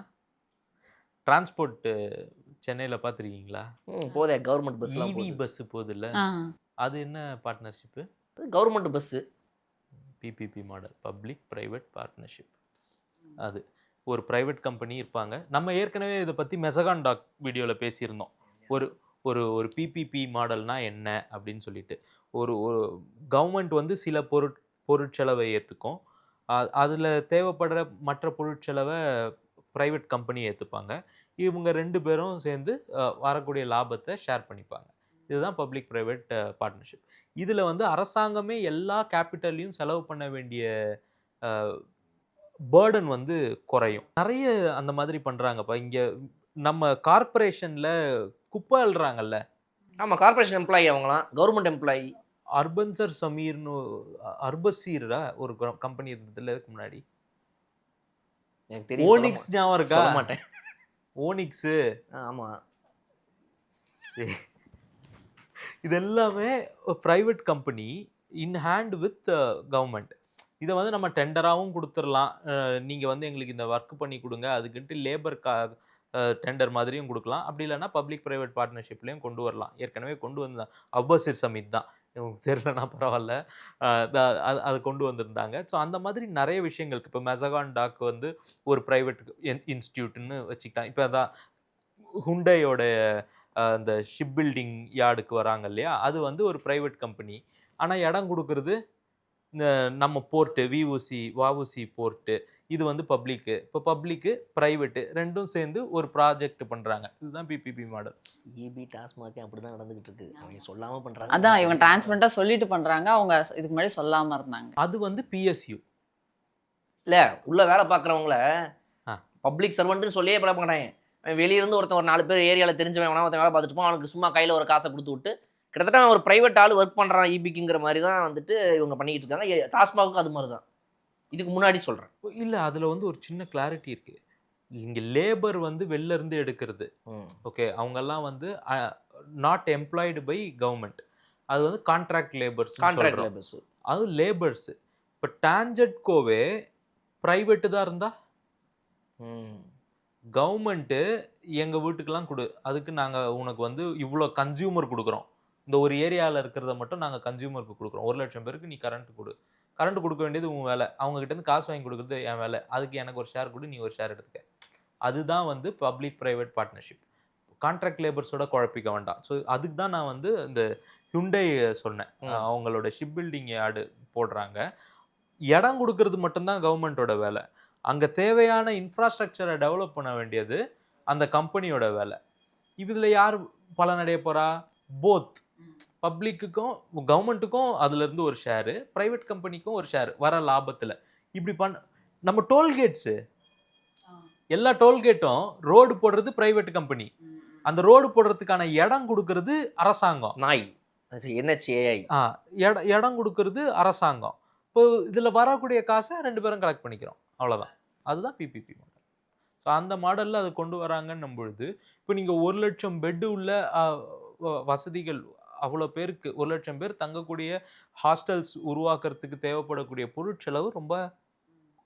டிரான்ஸ்போர்ட் சென்னையில் பார்த்துருக்கீங்களா? போதே கவர்மெண்ட் பஸ், இவி பஸ் போகுது இல்லை, அது என்ன partnership? Government bus, PPP model, public private partnership. அது ஒரு ப்ரைவேட் கம்பெனி இருப்பாங்க. நம்ம ஏற்கனவே இதை பற்றி மெசகான் டாக் வீடியோவில் பேசியிருந்தோம். ஒரு ஒரு ஒரு பிபிபி மாடல்னா என்ன அப்படின்னு சொல்லிட்டு. ஒரு ஒரு கவர்மெண்ட் வந்து சில பொருட்செலவை ஏற்றுக்கும். அதில் தேவைப்படுற மற்ற பொருட்செலவை ப்ரைவேட் கம்பெனி ஏற்றுப்பாங்க. இவங்க 2 பேரும் சேர்ந்து வரக்கூடிய லாபத்தை ஷேர் பண்ணிப்பாங்க. இதுதான் பப்ளிக் ப்ரைவேட் பார்ட்னர்ஷிப். இதில் வந்து அரசாங்கமே எல்லா கேபிட்டலையும் செலவு பண்ண வேண்டிய பேர்டன் வந்து குறையும். நிறைய அந்த மாதிரி பண்ணுறாங்கப்பா. இங்கே நம்ம கார்பரேஷனில் குப்பை அள்ளுறாங்கல்ல. ஆமாம், கார்பரேஷன் எம்ப்ளாயி அவங்களாம், கவர்மெண்ட் எம்ப்ளாயி. அர்பன்சர் சமீர்னு அர்பசீரா ஒரு கம்பெனி இருந்ததுல இதுக்கு முன்னாடி. எனக்கு தெரியும். ஓனிக்ஸ் ஞாபகம் இருக்கா? சொல்ல மாட்டேன். ஓனிக்ஸு. ஆமாம். இது எல்லாமே private company in hand with government. இதை வந்து நம்ம டெண்டராகவும் கொடுத்துடலாம். நீங்கள் வந்து எங்களுக்கு இந்த ஒர்க் பண்ணி கொடுங்க, அதுக்கிட்டு லேபர் டெண்டர் மாதிரியும் கொடுக்கலாம். அப்படி இல்லைன்னா பப்ளிக் ப்ரைவேட் பார்ட்னர்ஷிப்லேயும் கொண்டு வரலாம். ஏற்கனவே கொண்டு வந்தான் அர்பசீர் சமிட் தான், தெரியலனா பரவாயில்ல, அது கொண்டு வந்திருந்தாங்க. ஸோ அந்த மாதிரி நிறைய விஷயங்களுக்கு இப்போ மெசகான் டாக் வந்து ஒரு ப்ரைவேட் இன்ஸ்டியூட்னு வச்சுக்கிட்டாங்க. இப்போ அதான் ஹுண்டையோட அந்த ஷிப் பில்டிங் யார்டுக்கு வராங்க இல்லையா, அது வந்து ஒரு ப்ரைவேட் கம்பெனி. ஆனால் இடம் கொடுக்கறது இந்த நம்ம போர்ட்டு வஉசி போர்ட்டு, இது வந்து பப்ளிக்கு. இப்போ பப்ளிக்கு ப்ரைவேட்டு ரெண்டும் சேர்ந்து ஒரு ப்ராஜெக்ட் பண்ணுறாங்க. இதுதான் பிபிபி மாடல். இபி டாஸ்மாக் அப்படி தான் நடந்துகிட்டு இருக்கு. அவங்க சொல்லாமல் பண்ணுறாங்க. அதான் இவங்க டிரான்ஸ்பரண்டாக சொல்லிட்டு பண்ணுறாங்க, அவங்க இதுக்கு முன்னாடி சொல்லாமல் இருந்தாங்க. அது வந்து பிஎஸ்யூ இல்லை, உள்ள வேலை பார்க்குறவங்கள பப்ளிக் சர்வெண்ட்னு சொல்லியே பழக மாட்டாங்க. வெளியிருந்து ஒருத்தன் ஒரு 4 பேர் ஏரியாவில் தெரிஞ்சவன் ஒருத்தன் வேலை பார்த்துட்டு போவான், அவனுக்கு சும்மா கையில் ஒரு காசை கொடுத்து விட்டு கிட்டத்தட்ட ஒரு ப்ரைவேட் ஆள் ஒர்க் பண்ணுறான் இபிக்குங்கிற மாதிரி தான் வந்துட்டு இவங்க பண்ணிக்கிட்டு இருக்காங்க. டாஸ்மாகும் அது மாதிரி தான், இதுக்கு முன்னாடி சொல்கிறேன். இல்லை, அதில் வந்து ஒரு சின்ன கிளாரிட்டி இருக்குது. இங்கே லேபர் வந்து வெளில இருந்து எடுக்கிறது, ஓகே, அவங்கெல்லாம் வந்து நாட் எம்ப்ளாய்டு பை கவர்மெண்ட். அது வந்து கான்ட்ராக்ட் லேபர்ஸ். அது லேபர்ஸு. இப்போ டான்ஜெட்கோவே ப்ரைவேட்டு தான் இருந்தா, கவர்மெண்ட்டு எங்கள் வீட்டுக்கெல்லாம் கொடு, அதுக்கு நாங்கள் உனக்கு வந்து இவ்வளோ கன்சியூமர் கொடுக்குறோம், இந்த ஒரு ஏரியாவில் இருக்கிறத மட்டும் நாங்கள் கன்சியூமருக்கு கொடுக்குறோம், 1,00,000 பேருக்கு நீ கரண்ட் கொடு. கரண்ட் கொடுக்க வேண்டியது உன் வேலை, அவங்ககிட்டேருந்து காசு வாங்கி கொடுக்குறது என் வேலை, அதுக்கு எனக்கு ஒரு ஷேர் கொடு, நீ ஒரு ஷேர் எடுத்துக்க. அதுதான் வந்து பப்ளிக் ப்ரைவேட் பார்ட்னர்ஷிப். கான்ட்ராக்ட் லேபர்ஸோட குழப்பிக்க வேண்டாம். ஸோ அதுக்கு தான் நான் வந்து இந்த ஹுண்டை சொன்னேன். அவங்களோட ஷிப் பில்டிங் யார்டு போடுறாங்க, இடம் கொடுக்கறது மட்டும்தான் கவர்மெண்ட்டோட வேலை. அங்கே தேவையான இன்ஃப்ராஸ்ட்ரக்சரை டெவலப் பண்ண வேண்டியது அந்த கம்பெனியோட வேலை. இதில் யார் பலனடைய போகிறா? போத் பப்ளிக்குக்கும் கவர்மெண்ட்டுக்கும் அதுலேருந்து ஒரு ஷேரு, ப்ரைவேட் கம்பெனிக்கும் ஒரு ஷேர் வர லாபத்தில். இப்படி நம்ம டோல்கேட்ஸு, எல்லா டோல்கேட்டும் ரோடு போடுறது ப்ரைவேட் கம்பெனி, அந்த ரோடு போடுறதுக்கான இடம் கொடுக்கறது அரசாங்கம். NHAI இடம் கொடுக்கறது அரசாங்கம். இப்போ இதில் வரக்கூடிய காசை 2 பேரும் கலெக்ட் பண்ணிக்கிறோம், அவ்வளோதான். அதுதான் பிபிபி மாடல். ஸோ அந்த மாடலில் அது கொண்டு வராங்கன்னும் பொழுது, இப்போ நீங்கள் 1,00,000 பெட்டு உள்ள வசதிகள், அவ்வளோ பேருக்கு 1,00,000 பேர் தங்கக்கூடிய ஹாஸ்டல்ஸ் உருவாக்குறதுக்கு தேவைப்படக்கூடிய பொருட்செலவு ரொம்ப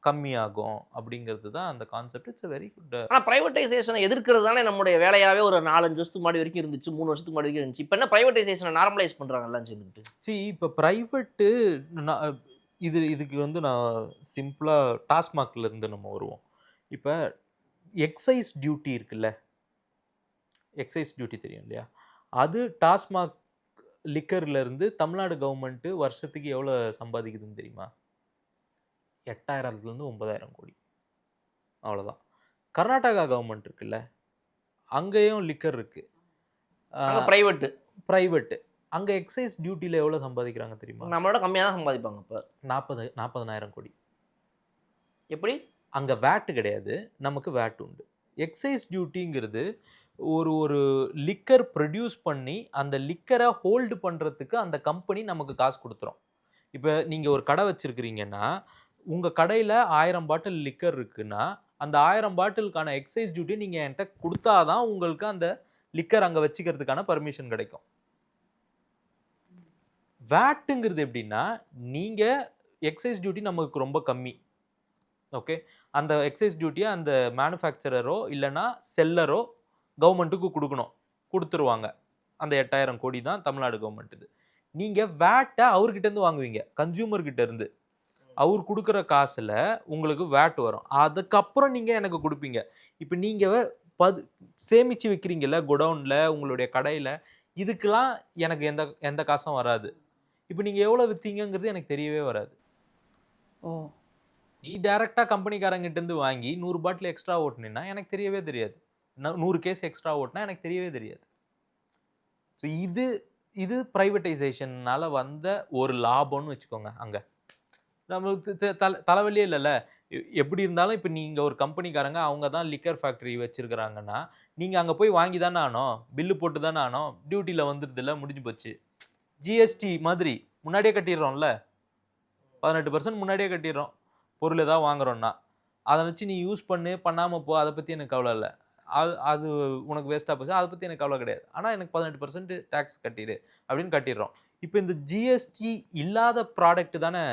கம்மியாகும் அப்படிங்கிறது தான் அந்த கான்செப்ட். It's very good. ஆனால் ப்ரைவேட்டைசேஷனை எதிர்க்கிறது தானே நம்முடைய வேலையாகவே ஒரு 4-5 வருஷத்துக்கு முன்னாடி வரைக்கும் இருந்துச்சு, 3 வருஷத்துக்கு முன்னாடி வரைக்கும் இருந்துச்சு. இப்போ என்ன ப்ரைவேட்டைசேஷனை நார்மலைஸ் பண்ணுறாங்க எல்லாம் சேர்ந்துட்டு. இப்போ ப்ரைவேட்டு இதுக்கு வந்து நான் சிம்பிளாக டாஸ்மாக்ல இருந்து நம்ம வருவோம். இப்போ எக்ஸைஸ் டியூட்டி இருக்குல்ல, எக்ஸைஸ் டியூட்டி தெரியும் இல்லையா, அது டாஸ்மாக் லிக்கர்ல இருந்து தமிழ்நாடு கவர்மெண்ட் வருஷத்துக்கு எவ்வளோ சம்பாதிக்குதுன்னு தெரியுமா? 8,000 9,000 கோடி. அவ்வளோதான். கர்நாடகா கவர்மெண்ட் இருக்குல்ல, அங்கேயும் லிக்கர் இருக்கு, ப்ரைவேட்டு ப்ரைவேட்டு. அங்கே எக்ஸைஸ் டியூட்டியில் எவ்வளோ சம்பாதிக்கிறாங்க தெரியுமா? நம்மளோட கம்மியாக தான் சம்பாதிப்பாங்க. இப்போ 40,000 கோடி. எப்படி? அங்கே வேட்டு கிடையாது, நமக்கு வேட் உண்டு. எக்ஸைஸ் டியூட்டிங்கிறது ஒரு லிக்கர் ப்ரொடியூஸ் பண்ணி அந்த லிக்கரை ஹோல்டு பண்ணுறதுக்கு அந்த கம்பெனி நமக்கு காசு கொடுத்துரும். இப்போ நீங்கள் ஒரு கடை வச்சுருக்கிறீங்கன்னா, உங்கள் கடையில் 1000 பாட்டில் லிக்கர் இருக்குன்னா, அந்த 1000 பாட்டிலுக்கான எக்ஸைஸ் டியூட்டி நீங்கள் என்கிட்ட கொடுத்தாதான் உங்களுக்கு அந்த லிக்கர் அங்கே வச்சுக்கிறதுக்கான பர்மிஷன் கிடைக்கும். வேட்டுங்கிறது எப்படின்னா, நீங்கள் எக்ஸைஸ் டியூட்டி நமக்கு ரொம்ப கம்மி, ஓகே, அந்த எக்ஸைஸ் டியூட்டியை அந்த மேனுஃபேக்சரரோ இல்லைன்னா செல்லரோ கவர்மெண்ட்டுக்கு கொடுத்துருவாங்க. அந்த 8,000 கோடி தான் தமிழ்நாடு கவர்மெண்ட்டுது. நீங்கள் வேட்டை அவர்கிட்டேருந்து வாங்குவீங்க, கன்சியூமர்கிட்ட இருந்து. அவர் கொடுக்குற காசில் உங்களுக்கு வேட் வரும், அதுக்கப்புறம் நீங்கள் எனக்கு கொடுப்பீங்க. இப்போ நீங்கள் சேமித்து வைக்கிறீங்கல்ல குடவுனில், உங்களுடைய கடையில், இதுக்கெல்லாம் எனக்கு எந்த காசும் வராது. இப்போ நீங்கள் எவ்வளோ விற்றீங்கிறது எனக்கு தெரியவே வராது. ஓ, நீ டேரெக்டாக கம்பெனிக்காரங்கிட்டேருந்து வாங்கி 100 பாட்டில் எக்ஸ்ட்ரா ஓட்டினா எனக்கு தெரியவே தெரியாது. 100 கேஸ் எக்ஸ்ட்ரா ஓட்டினா எனக்கு தெரியவே தெரியாது. ஸோ இது ப்ரைவேட்டைசேஷனால் வந்த ஒரு லாபம்னு வச்சுக்கோங்க. அங்கே நம்மளுக்கு தலைவலியே இல்லைல்ல. எப்படி இருந்தாலும் இப்போ நீங்கள் ஒரு கம்பெனிக்காரங்க, அவங்க தான் லிக்கர் ஃபேக்ட்ரி வச்சுருக்கிறாங்கன்னா, நீங்கள் அங்கே போய் வாங்கி தானே ஆனோம், பில்லு போட்டு தானே ஆனோம், டியூட்டியில் வந்துடுதில்ல, முடிஞ்சு போச்சு. ஜிஎஸ்டி மாதிரி முன்னாடியே கட்டிடுறோம்ல, 18% முன்னாடியே கட்டிடுறோம். பொருள் ஏதாவது வாங்குறோன்னா அதை வச்சு நீ யூஸ் பண்ணாமல் போ, அதை பற்றி எனக்கு கவலை இல்லை. அது உனக்கு வேஸ்ட்டாக போச்சு, அதை பற்றி எனக்கு கவலை கிடையாது. ஆனால் எனக்கு 18% டேக்ஸ் கட்டிடு அப்படின்னு கட்டிடுறோம். இப்போ இந்த ஜிஎஸ்டி இல்லாத ப்ராடக்ட் தானே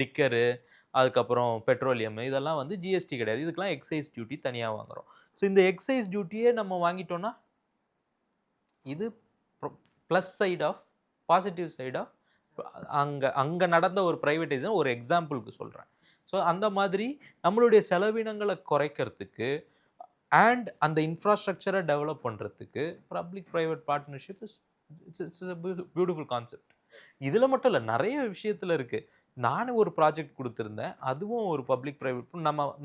லிக்கரு, அதுக்கப்புறம் பெட்ரோலியம், இதெல்லாம் வந்து ஜிஎஸ்டி கிடையாது. இதுக்கெல்லாம் எக்ஸைஸ் டியூட்டி தனியாக வாங்குகிறோம். ஸோ இந்த எக்ஸைஸ் டியூட்டியே நம்ம வாங்கிட்டோன்னா இது plus side of, positive side of அங்கே நடந்த ஒரு ப்ரைவேட்டைசேஷன் ஒரு எக்ஸாம்பிளுக்கு சொல்கிறேன். ஸோ அந்த மாதிரி நம்மளுடைய செலவினங்களை குறைக்கிறதுக்கு அண்ட் அந்த இன்ஃப்ராஸ்ட்ரக்சரை டெவலப் பண்ணுறதுக்கு public private partnership it's beautiful concept. இதில் மட்டும் இல்லை, நிறைய விஷயத்தில் இருக்குது. நானும் ஒரு ப்ராஜெக்ட் கொடுத்துருந்தேன், அதுவும் ஒரு பப்ளிக் ப்ரைவேட்.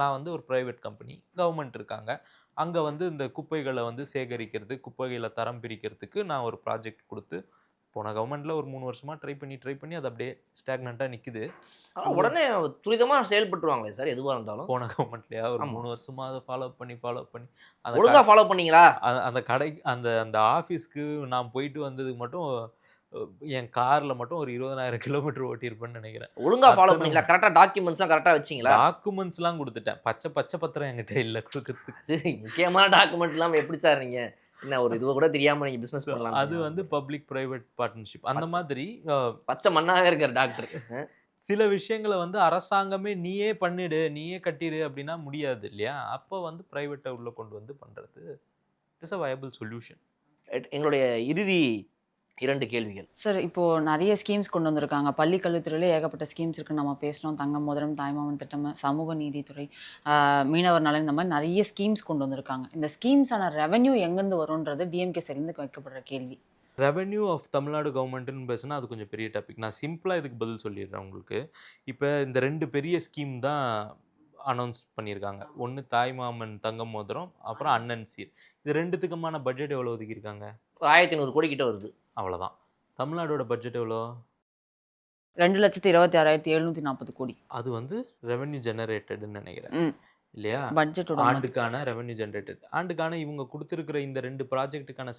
நான் வந்து ஒரு ப்ரைவேட் கம்பெனி, கவர்மெண்ட் இருக்காங்க, அங்கே வந்து இந்த குப்பைகளை வந்து சேகரிக்கிறது, குப்பைகளை தரம் பிரிக்கிறதுக்கு நான் ஒரு ப்ராஜெக்ட் கொடுத்து போன கவர்மெண்ட்டில் ஒரு 3 வருஷமாக ட்ரை பண்ணி அது அப்படியே ஸ்டாக்னண்ட்டாக நிற்குது. உடனே துரிதமாக செயல்பட்டுருவாங்களே சார் எதுவாக இருந்தாலும். போன கவர்மெண்ட்லையா ஒரு 3 வருஷமாக அதை ஃபாலோ பண்ணி ஒழுங்காக ஃபாலோ பண்ணீங்களா? அந்த கடை அந்த ஆஃபீஸ்க்கு நான் போயிட்டு வந்ததுக்கு மட்டும் என் காரில் மட்டும் ஒரு 20,000 கிலோமீட்டர் ஓட்டியிருப்பேன்னு நினைக்கிறேன். ஒழுங்காக ஃபாலோ பண்ணீங்களா? கரெக்டாக டாக்குமெண்ட்ஸ்லாம் கரெக்டாக வச்சிங்களா? டாக்குமெண்ட்ஸ்லாம் கொடுத்துட்டேன், பச்சை பத்திரம் என்கிட்ட இல்லை கொடுக்கறதுக்கு. முக்கியமான டாக்குமெண்ட் இல்லாமல் எப்படி சார் நீங்கள் என்ன ஒரு இதுவை கூட தெரியாமல் நீங்கள் பிஸ்னஸ் பண்ணலாம்? அது வந்து பப்ளிக் ப்ரைவேட் பார்ட்னர்ஷிப். அந்த மாதிரி பச்சை மண்ணாகவே இருக்கார் டாக்டர். சில விஷயங்களை வந்து அரசாங்கமே நீயே பண்ணிடு, நீயே கட்டிடு அப்படின்னா முடியாது இல்லையா? அப்போ வந்து ப்ரைவேட்டை உள்ளே கொண்டு வந்து பண்ணுறது இட்ஸ் அ வயபிள் சொல்யூஷன். எங்களுடைய இறுதி 2 கேள்விகள் சார். இப்போது நிறைய ஸ்கீம்ஸ் கொண்டு வந்திருக்காங்க. பள்ளி கல்வித்துறையிலே ஏகப்பட்ட ஸ்கீம்ஸ் இருக்குன்னு நம்ம பேசினோம். தங்கம் மோதிரம், தாய்மாமன் திட்டம், சமூக நீதித்துறை, மீனவர் நலன், இந்த மாதிரி நிறைய ஸ்கீம்ஸ் கொண்டு வந்திருக்காங்க. இந்த ஸ்கீம்ஸான ரெவென்யூ எங்கேருந்து வரும்ன்றது டிஎம்கே சைட்லேருந்து வைக்கப்படுற கேள்வி. ரெவென்யூ ஆஃப் தமிழ்நாடு கவர்மெண்ட்டுன்னு பேசுனா அது கொஞ்சம் பெரிய டாபிக். நான் சிம்பிளாக இதுக்கு பதில் சொல்லிடுறேன் உங்களுக்கு. இப்போ இந்த 2 பெரிய ஸ்கீம் தான் அனௌன்ஸ் பண்ணியிருக்காங்க. ஒன்று தாய்மாமன் தங்கம் மோதிரம், அப்புறம் அண்ணன் சீர். இது 2த்துக்குமான பட்ஜெட் எவ்வளோ ஒதுக்கியிருக்காங்க? 1500 கோடி கிட்ட வருது. அவ்வளோதான். தமிழ்நாடோட பட்ஜெட் எவ்வளோ? 2,26,740 கோடி. அது வந்து ரெவென்யூ ஜெனரேட்டட்னு நினைக்கிறேன் இல்லையா? பட்ஜெட்டோட ஆண்டுக்கான ரெவென்யூ ஜெனரேட்டட். ஆண்டுக்கான இவங்க கொடுத்துருக்கிற இந்த 2 ப்ராஜெக்ட்டுக்கான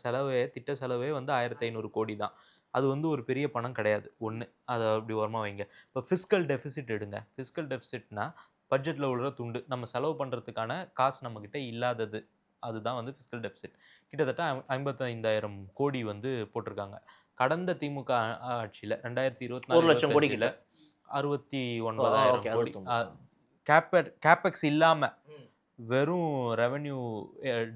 திட்ட செலவே வந்து 1,500 கோடி தான். அது வந்து ஒரு பெரிய பணம் கிடையாது. ஒன்று அதை அப்படி ஓரமாக வைங்க. இப்போ ஃபிஸ்கல் டெஃபிசிட் எடுங்க. ஃபிஸ்கல் டெஃபிசிட்னா பட்ஜெட்டில் உள்ள துண்டு, நம்ம செலவு பண்ணுறதுக்கான காசு நம்மக்கிட்ட இல்லாதது, அதுதான் வந்து ஃபிஸ்கல் டெஃபிசிட். கிட்டத்தட்ட 55,000 கோடி வந்து போட்டிருக்காங்க. கடந்த திமுக ஆட்சியில் 2024 1 லட்சம் கோடி கிட்ட 69,000 கோடி கேபெக்ஸ் இல்லாம வெறும் ரெவென்யூ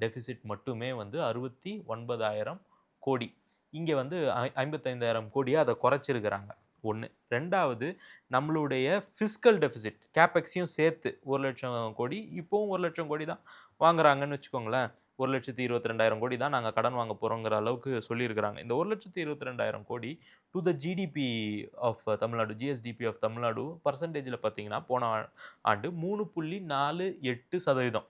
டெபிசிட் மட்டுமே வந்து 69,000 கோடி. இங்கே வந்து 55,000 கோடியாக அதை குறைச்சிருக்கிறாங்க. ஒன்று. ரெண்டாவது, நம்மளுடைய ஃபிஸ்கல் டெபிசிட் கேபெக்ஸையும் சேர்த்து 1,00,000 கோடி, இப்போவும் 1,00,000 கோடி தான் வாங்குறாங்கன்னு வச்சுக்கோங்களேன். 1,22,000 கோடி தான் நாங்கள் கடன் வாங்க போகிறோங்கிற அளவுக்கு சொல்லியிருக்கிறாங்க. இந்த 1,22,000 கோடி to the GDP of Tamil Nadu, GSDP of Tamil Nadu பர்சன்டேஜில் பார்த்தீங்கன்னா போன ஆண்டு 3.48%.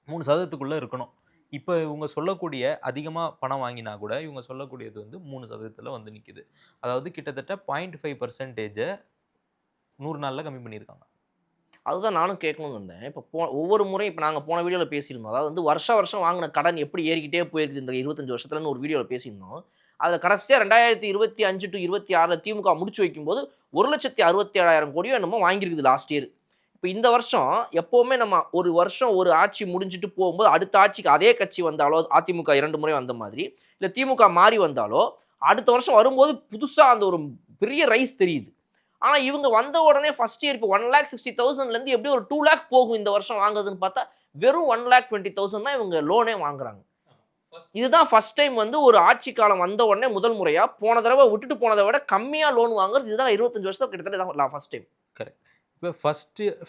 3% இருக்கணும். இப்போ இவங்க சொல்லக்கூடிய அதிகமாக பணம் வாங்கினா கூட இவங்க சொல்லக்கூடியது வந்து 3% வந்து நிற்குது. அதாவது கிட்டத்தட்ட 0.5% 100 நாளில் கம்மி பண்ணியிருக்காங்க. அதுதான் நானும் கேட்கணும்னு வந்தேன். இப்போ ஒவ்வொரு முறையும் இப்போ நாங்கள் போன வீடியோவில் பேசியிருந்தோம். அதாவது வந்து வருஷம் வாங்கின கடன் எப்படி ஏறிக்கிட்டே போயிருக்குது இந்த 25 வருஷத்துலன்னு ஒரு வீடியோவில் பேசியிருந்தோம். அதில் கடைசியாக 2025 to 26 திமுக முடிச்சு வைக்கும்போது 1,67,000 கோடியோ என்னமோ வாங்கியிருக்குது லாஸ்ட் இயர். இப்போ இந்த வருஷம் எப்போவுமே நம்ம ஒரு வருஷம் ஒரு ஆட்சி முடிஞ்சுட்டு போகும்போது அடுத்த ஆட்சிக்கு அதே கட்சி வந்தாலோ, அதிமுக 2 முறை வந்த மாதிரி, இல்லை திமுக மாறி வந்தாலோ அடுத்த வருஷம் வரும்போது புதுசாக அந்த ஒரு பெரிய ரைஸ் தெரியுது. ஆனால் இவங்க வந்த உடனே ஃபர்ஸ்ட் இயர் இப்போ 1,60,000 எப்படி ஒரு 2 lakh போகும் இந்த வருஷம் வாங்குறதுன்னு பார்த்தா வெறும் 1,20,000 தான் இவங்க லோனே வாங்குறாங்க. இதுதான் ஃபர்ஸ்ட் டைம் வந்து ஒரு ஆட்சி காலம் வந்த உடனே முதல் முறையாக போன தடவை விட்டுட்டு போனதை விட கம்மியாக லோன் வாங்குறது. இதுதான் 25 வருஷத்துக்கு கிட்டத்தட்ட தான் ஃபர்ஸ்ட் டைம். கரெக்ட். இப்போ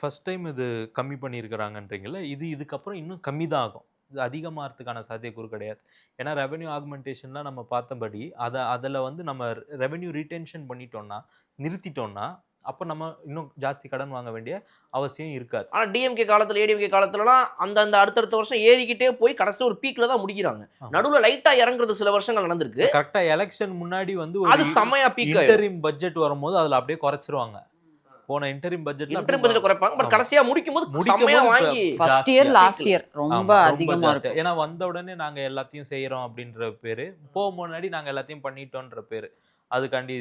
ஃபர்ஸ்ட் டைம் இது கம்மி பண்ணியிருக்கிறாங்கன்றீங்களா? இதுக்கப்புறம் இன்னும் கம்மி தான் ஆகும். இது அதிகமாகிறதுக்கான சாத்தியக்கூறு கிடையாது. ஏன்னா ரெவென்யூ ஆக்மெண்டேஷன்லாம் நம்ம பார்த்தபடி அதில் வந்து நம்ம ரெவென்யூ ரீடென்ஷன் பண்ணிட்டோம்னா, நிறுத்திட்டோம்னா, அப்போ நம்ம இன்னும் ஜாஸ்தி கடன் வாங்க வேண்டிய அவசியம் இருக்காது. ஆனால் டிஎம்கே காலத்தில், ஏடிஎம்கே காலத்துலலாம் அந்த அடுத்தடுத்த வருஷம் ஏறிக்கிட்டே போய் கடைசி ஒரு பீக்கில் தான் முடிக்கிறாங்க. நடுவில் லைட்டாக இறங்குறது சில வருஷங்கள் நடந்திருக்கு. கரெக்டாக எலெக்ஷன் முன்னாடி வந்து அது செமையா பீக் இன்டரிம் பட்ஜெட் வரும்போது அதில் அப்படியே குறைச்சிருவாங்க. போன இன்டரிம் பட்ஜெட்ல குறைப்பாங்க. பட் கடைசியா முடிக்கும்போது செமையா வாங்கி ஃபர்ஸ்ட் இயர் லாஸ்ட் இயர் ரொம்ப அதிகமா இருக்கும். ஏன்னா வந்த உடனே நாங்க எல்லாத்தையும் செய்யறோம் அப்படின்ற பேரு, போக முன்னாடி நாங்க எல்லாத்தையும் பண்ணிட்டோன்ற பேரு, அதுக்காண்டி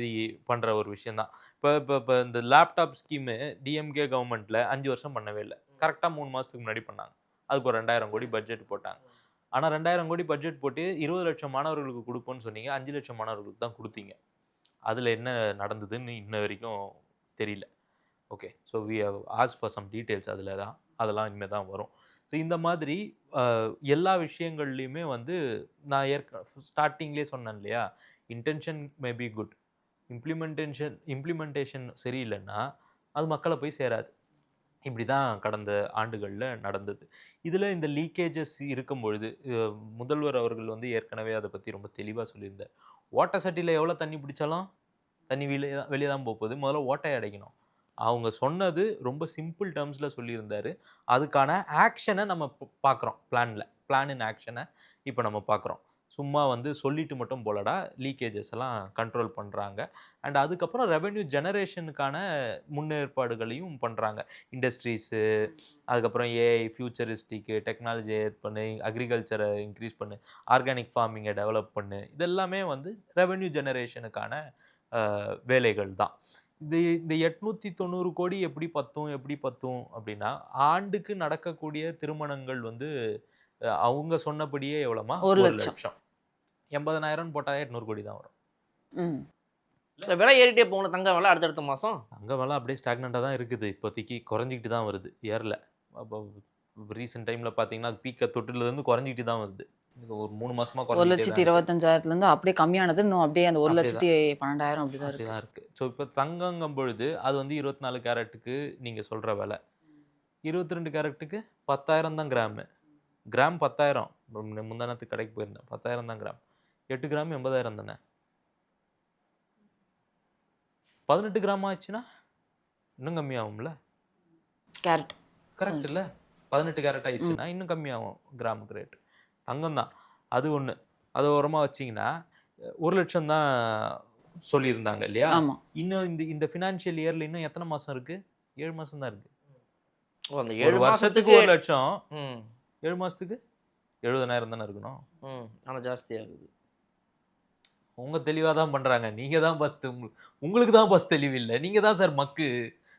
பண்ற ஒரு விஷயம் தான். இப்போ இந்த லேப்டாப் ஸ்கீமு டிஎம்கே கவர்மெண்ட்ல 5 வருஷம் பண்ணவே இல்லை. கரெக்டாக 3 மாசத்துக்கு முன்னாடி பண்ணாங்க. அதுக்கு ஒரு 2,000 கோடி பட்ஜெட் போட்டாங்க. ஆனால் 2,000 கோடி பட்ஜெட் போட்டு 20 லட்சம் மாணவர்களுக்கு கொடுப்போம்னு சொன்னீங்க. 5 லட்சம் மாணவர்களுக்கு தான் கொடுத்தீங்க. அதில் என்ன நடந்ததுன்னு இன்ன வரைக்கும் தெரியல. Okay, so we have ask for some details. அதெல்லாம் இனிமேல் தான் வரும். ஸோ இந்த மாதிரி எல்லா விஷயங்கள்லையுமே வந்து நான் ஸ்டார்டிங்லேயே சொன்னேன் இல்லையா, intention may be good, implementation சரியில்லைன்னா அது மக்களை போய் சேராது. இப்படி தான் கடந்த ஆண்டுகளில் நடந்தது. இதில் இந்த லீக்கேஜஸ் இருக்கும் பொழுது முதல்வர் அவர்கள் வந்து ஏற்கனவே அதை பற்றி ரொம்ப தெளிவாக சொல்லியிருந்தார். வாட்டர் சட்டியில் எவ்வளோ தண்ணி பிடிச்சாலும் தண்ணி வெளியே தான் போகுது, முதல்ல ஓட்டையை அடைக்கணும். அவங்க சொன்னது ரொம்ப சிம்பிள் டேர்ம்ஸில் சொல்லியிருந்தாரு. அதுக்கான ஆக்ஷனை நம்ம பார்க்குறோம். பிளான் இன் ஆக்ஷனை இப்போ நம்ம பார்க்குறோம். சும்மா வந்து சொல்லிட்டு மட்டும் போலடா, லீக்கேஜஸ் எல்லாம் கண்ட்ரோல் பண்ணுறாங்க. அண்ட் அதுக்கப்புறம் ரெவென்யூ ஜெனரேஷனுக்கான முன்னேற்பாடுகளையும் பண்ணுறாங்க. இண்டஸ்ட்ரீஸு, அதுக்கப்புறம் ஏஐ, ஃபியூச்சரிஸ்டிக்கு டெக்னாலஜி ஏட் பண்ணு, அக்ரிகல்ச்சரை இன்க்ரீஸ் பண்ணு, ஆர்கானிக் ஃபார்மிங்கை டெவலப் பண்ணு, இதெல்லாமே வந்து ரெவென்யூ ஜெனரேஷனுக்கான வேலைகள் தான். இந்த 890 கோடி எப்படி பத்தும் அப்படின்னா, ஆண்டுக்கு நடக்கக்கூடிய திருமணங்கள் வந்து அவங்க சொன்னபடியே எவ்வளோமா, 1,00,000. 80,000 போட்டால் 800 கோடி தான் வரும். விலை ஏறிட்டே போகணும். தங்க விலை அடுத்தடுத்த மாதம் தங்க விலை அப்படியே ஸ்டாக்னண்டாக தான் இருக்குது. இப்போதைக்கு குறைஞ்சிக்கிட்டு தான் வருது, ஏறல. அப்போ ரீசெண்ட் டைமில் பார்த்தீங்கன்னா அது பீக்கை தொட்டுலேருந்து குறைஞ்சிக்கிட்டு தான் வருது. ஒரு 3 மாசமா 1,25,000 அப்படியே கம்மியானது இன்னும் அப்படியே அந்த 1,12,000 அப்படிதான் இருக்கு. ஸோ இப்போ தங்கங்கும் பொழுது அது வந்து 24 கேரட்டுக்கு நீங்க சொல்ற விலை, 22 கேரட்டுக்கு 10,000 தான் கிராமு. கிராம் 10,000. முந்தானத்துக்கு கடைக்கு போயிருந்தேன், 10,000 தான் கிராம். 8 கிராம் 80,000 தானே. 18 கிராம் ஆச்சுன்னா இன்னும் கம்மியாகும்ல கேரட். கரெக்ட் இல்லை? 18 கேரட் ஆயிடுச்சுன்னா இன்னும் கம்மியாகும் கிராமுக்கு ரேட்டு. தங்கம் தான் அது ஒன்று. அதை ஓரமாக வச்சிங்கன்னா 1,00,000 தான் சொல்லியிருந்தாங்க இல்லையா. இன்னும் இந்த ஃபினான்ஷியல் இயரில் இன்னும் எத்தனை மாதம் இருக்குது? 7 மாதம் தான் இருக்குது. அந்த 7 வருஷத்துக்கு 1,00,000, 7 மாதத்துக்கு 70,000 தானே இருக்கணும். ஆனால் ஜாஸ்தியாகுது. உங்க தெளிவாக தான் பண்ணுறாங்க. நீங்கள் தான் பஸ், உங்களுக்கு தான் பஸ் தெளிவு இல்லை. நீங்கள் தான் சார் மக்கு.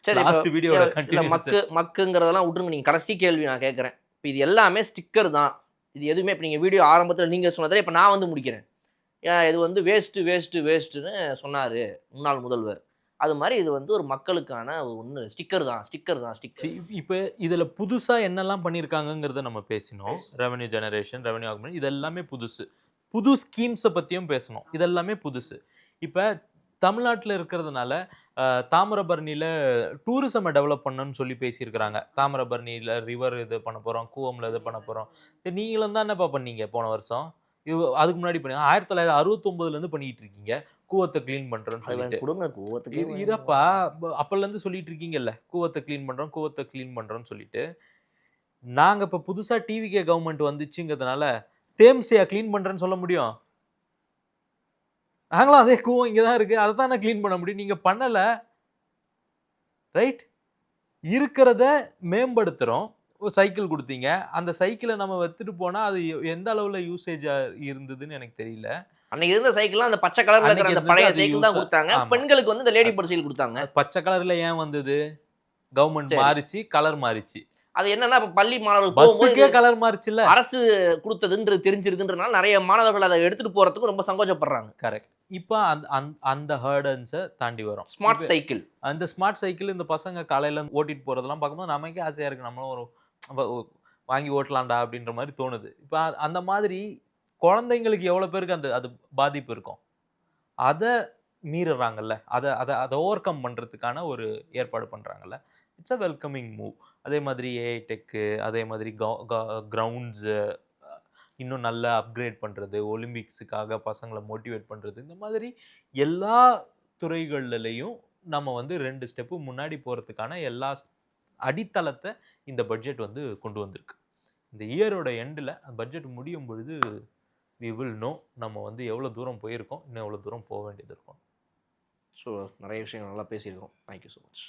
சரி, லாஸ்ட் வீடியோவில் மக்குங்கிறதெல்லாம் விட்டுருங்க. நீங்கள் கடைசி கேள்வி நான் கேட்குறேன். இப்போ இது எல்லாமே ஸ்டிக்கர் தான். இது எதுவுமே இப்போ நீங்கள் வீடியோ ஆரம்பத்தில் நீங்கள் சொன்னதில் இப்போ நான் வந்து முடிக்கிறேன். இது வந்து வேஸ்ட்டுன்னு சொன்னார் முன்னாள் முதல்வர். அது மாதிரி இது வந்து ஒரு மக்களுக்கான ஒன்று ஸ்டிக்கர் தான் ஸ்டிக்கர். இப்போ இதில் புதுசாக என்னெல்லாம் பண்ணியிருக்காங்கங்கிறத நம்ம பேசினோம். ரெவன்யூ ஜெனரேஷன், ரெவன்யூ ஆகுமெண்ட், இதெல்லாமே புதுசு. புது ஸ்கீம்ஸை பற்றியும் பேசணும். இதெல்லாமே புதுசு. இப்போ தமிழ்நாட்டில் இருக்கிறதுனால தாமிரபரணியில் டூரிசமை டெவலப் பண்ணணும்னு சொல்லி பேசியிருக்கிறாங்க. தாமிரபரணியில் ரிவர் இது பண்ண போகிறோம், கூவமில் இது பண்ண போகிறோம். நீங்களும் தான் என்னப்பா பண்ணீங்க போன வருஷம்? இது அதுக்கு முன்னாடி பண்ணீங்க 1969லேருந்து பண்ணிக்கிட்டு இருக்கீங்க. கூவத்தை க்ளீன் பண்ணுறோன்னு சொல்லிட்டு. கொடுங்க கூவத்துக்கு இருப்பா, அப்போலேருந்து சொல்லிட்டு இருக்கீங்கல்ல, கூவத்தை க்ளீன் பண்ணுறோம், கூவத்தை க்ளீன் பண்ணுறோம்னு சொல்லிட்டு. நாங்கள் இப்போ புதுசாக டிவிகே கவர்மெண்ட் வந்துச்சுங்கிறதுனால தேம்ஸையா க்ளீன் பண்ணுறேன்னு சொல்ல முடியும்? நாங்களும் அதே கூவம் இங்கே தான் இருக்குது, அதை தானே க்ளீன் பண்ண முடியும். நீங்கள் பண்ணலை, ரைட்? இருக்கிறத மேம்படுத்துகிறோம். சைக்கிள் கொடுத்தீங்க, அந்த சைக்கிளை நம்ம எடுத்துட்டு போனால் அது எந்த அளவில் யூசேஜாக இருந்ததுன்னு எனக்கு தெரியல. அன்னைக்கு இருந்த சைக்கிள்லாம் அந்த பச்சை கலர்ல இருக்கிற அந்த பழைய சைக்கிள் தான் கொடுத்தாங்க. பெண்களுக்கு வந்து இந்த லேடி பேர்ட் சைக்கிள் கொடுத்தாங்க. பச்சை கலர்ல ஏன் வந்தது? கவர்மெண்ட் மாறிச்சு, கலர் மாறிச்சு. அது என்னன்னா பள்ளி மாணவர்கள் பஸ்ஸுக்கே கலர் மாறிச்சுல்ல. அரசு கொடுத்ததுன்றது தெரிஞ்சிருதுன்றனால நிறைய மாணவர்கள் அதை எடுத்துட்டு போறதுக்கு ரொம்ப சங்கோச்சப்படுறாங்க. கரெக்ட். இப்போ அந்த ஹர்டன்ஸை தாண்டி வரும் ஸ்மார்ட் சைக்கிள். அந்த ஸ்மார்ட் சைக்கிள் இந்த பசங்க காலையில ஓட்டிட்டு போறதெல்லாம் பார்க்கும்போது நமக்கே ஆசையா இருக்கு, நம்மளும் ஒரு வாங்கி ஓட்டலாம்டா அப்படின்ற மாதிரி தோணுது. இப்போ அந்த மாதிரி குழந்தைங்களுக்கு எவ்வளோ பேருக்கு அது பாதிப்பு இருக்கும், அதை மீறுறாங்கல்ல, அதை ஓவர் கம் பண்ணுறதுக்கான ஒரு ஏற்பாடு பண்ணுறாங்கல்ல. It's a welcoming move. அதே மாதிரி ஏஐ டெக்கு, அதே மாதிரி கிரவுண்ட்ஸு இன்னும் நல்லா அப்கிரேட் பண்ணுறது, ஒலிம்பிக்ஸுக்காக பசங்களை மோட்டிவேட் பண்ணுறது, இந்த மாதிரி எல்லா துறைகள்லையும் நம்ம வந்து 2 ஸ்டெப்பு முன்னாடி போகிறதுக்கான எல்லா அடித்தளத்தை இந்த பட்ஜெட் வந்து கொண்டு வந்திருக்கு. இந்த இயரோட எண்டில் பட்ஜெட் முடியும் பொழுது வி வில் நோ நம்ம வந்து எவ்வளோ தூரம் போயிருக்கோம், இன்னும் எவ்வளோ தூரம் போக வேண்டியது இருக்கும். ஸோ நிறைய விஷயங்கள் நல்லா பேசியிருக்கோம். Thank you so much.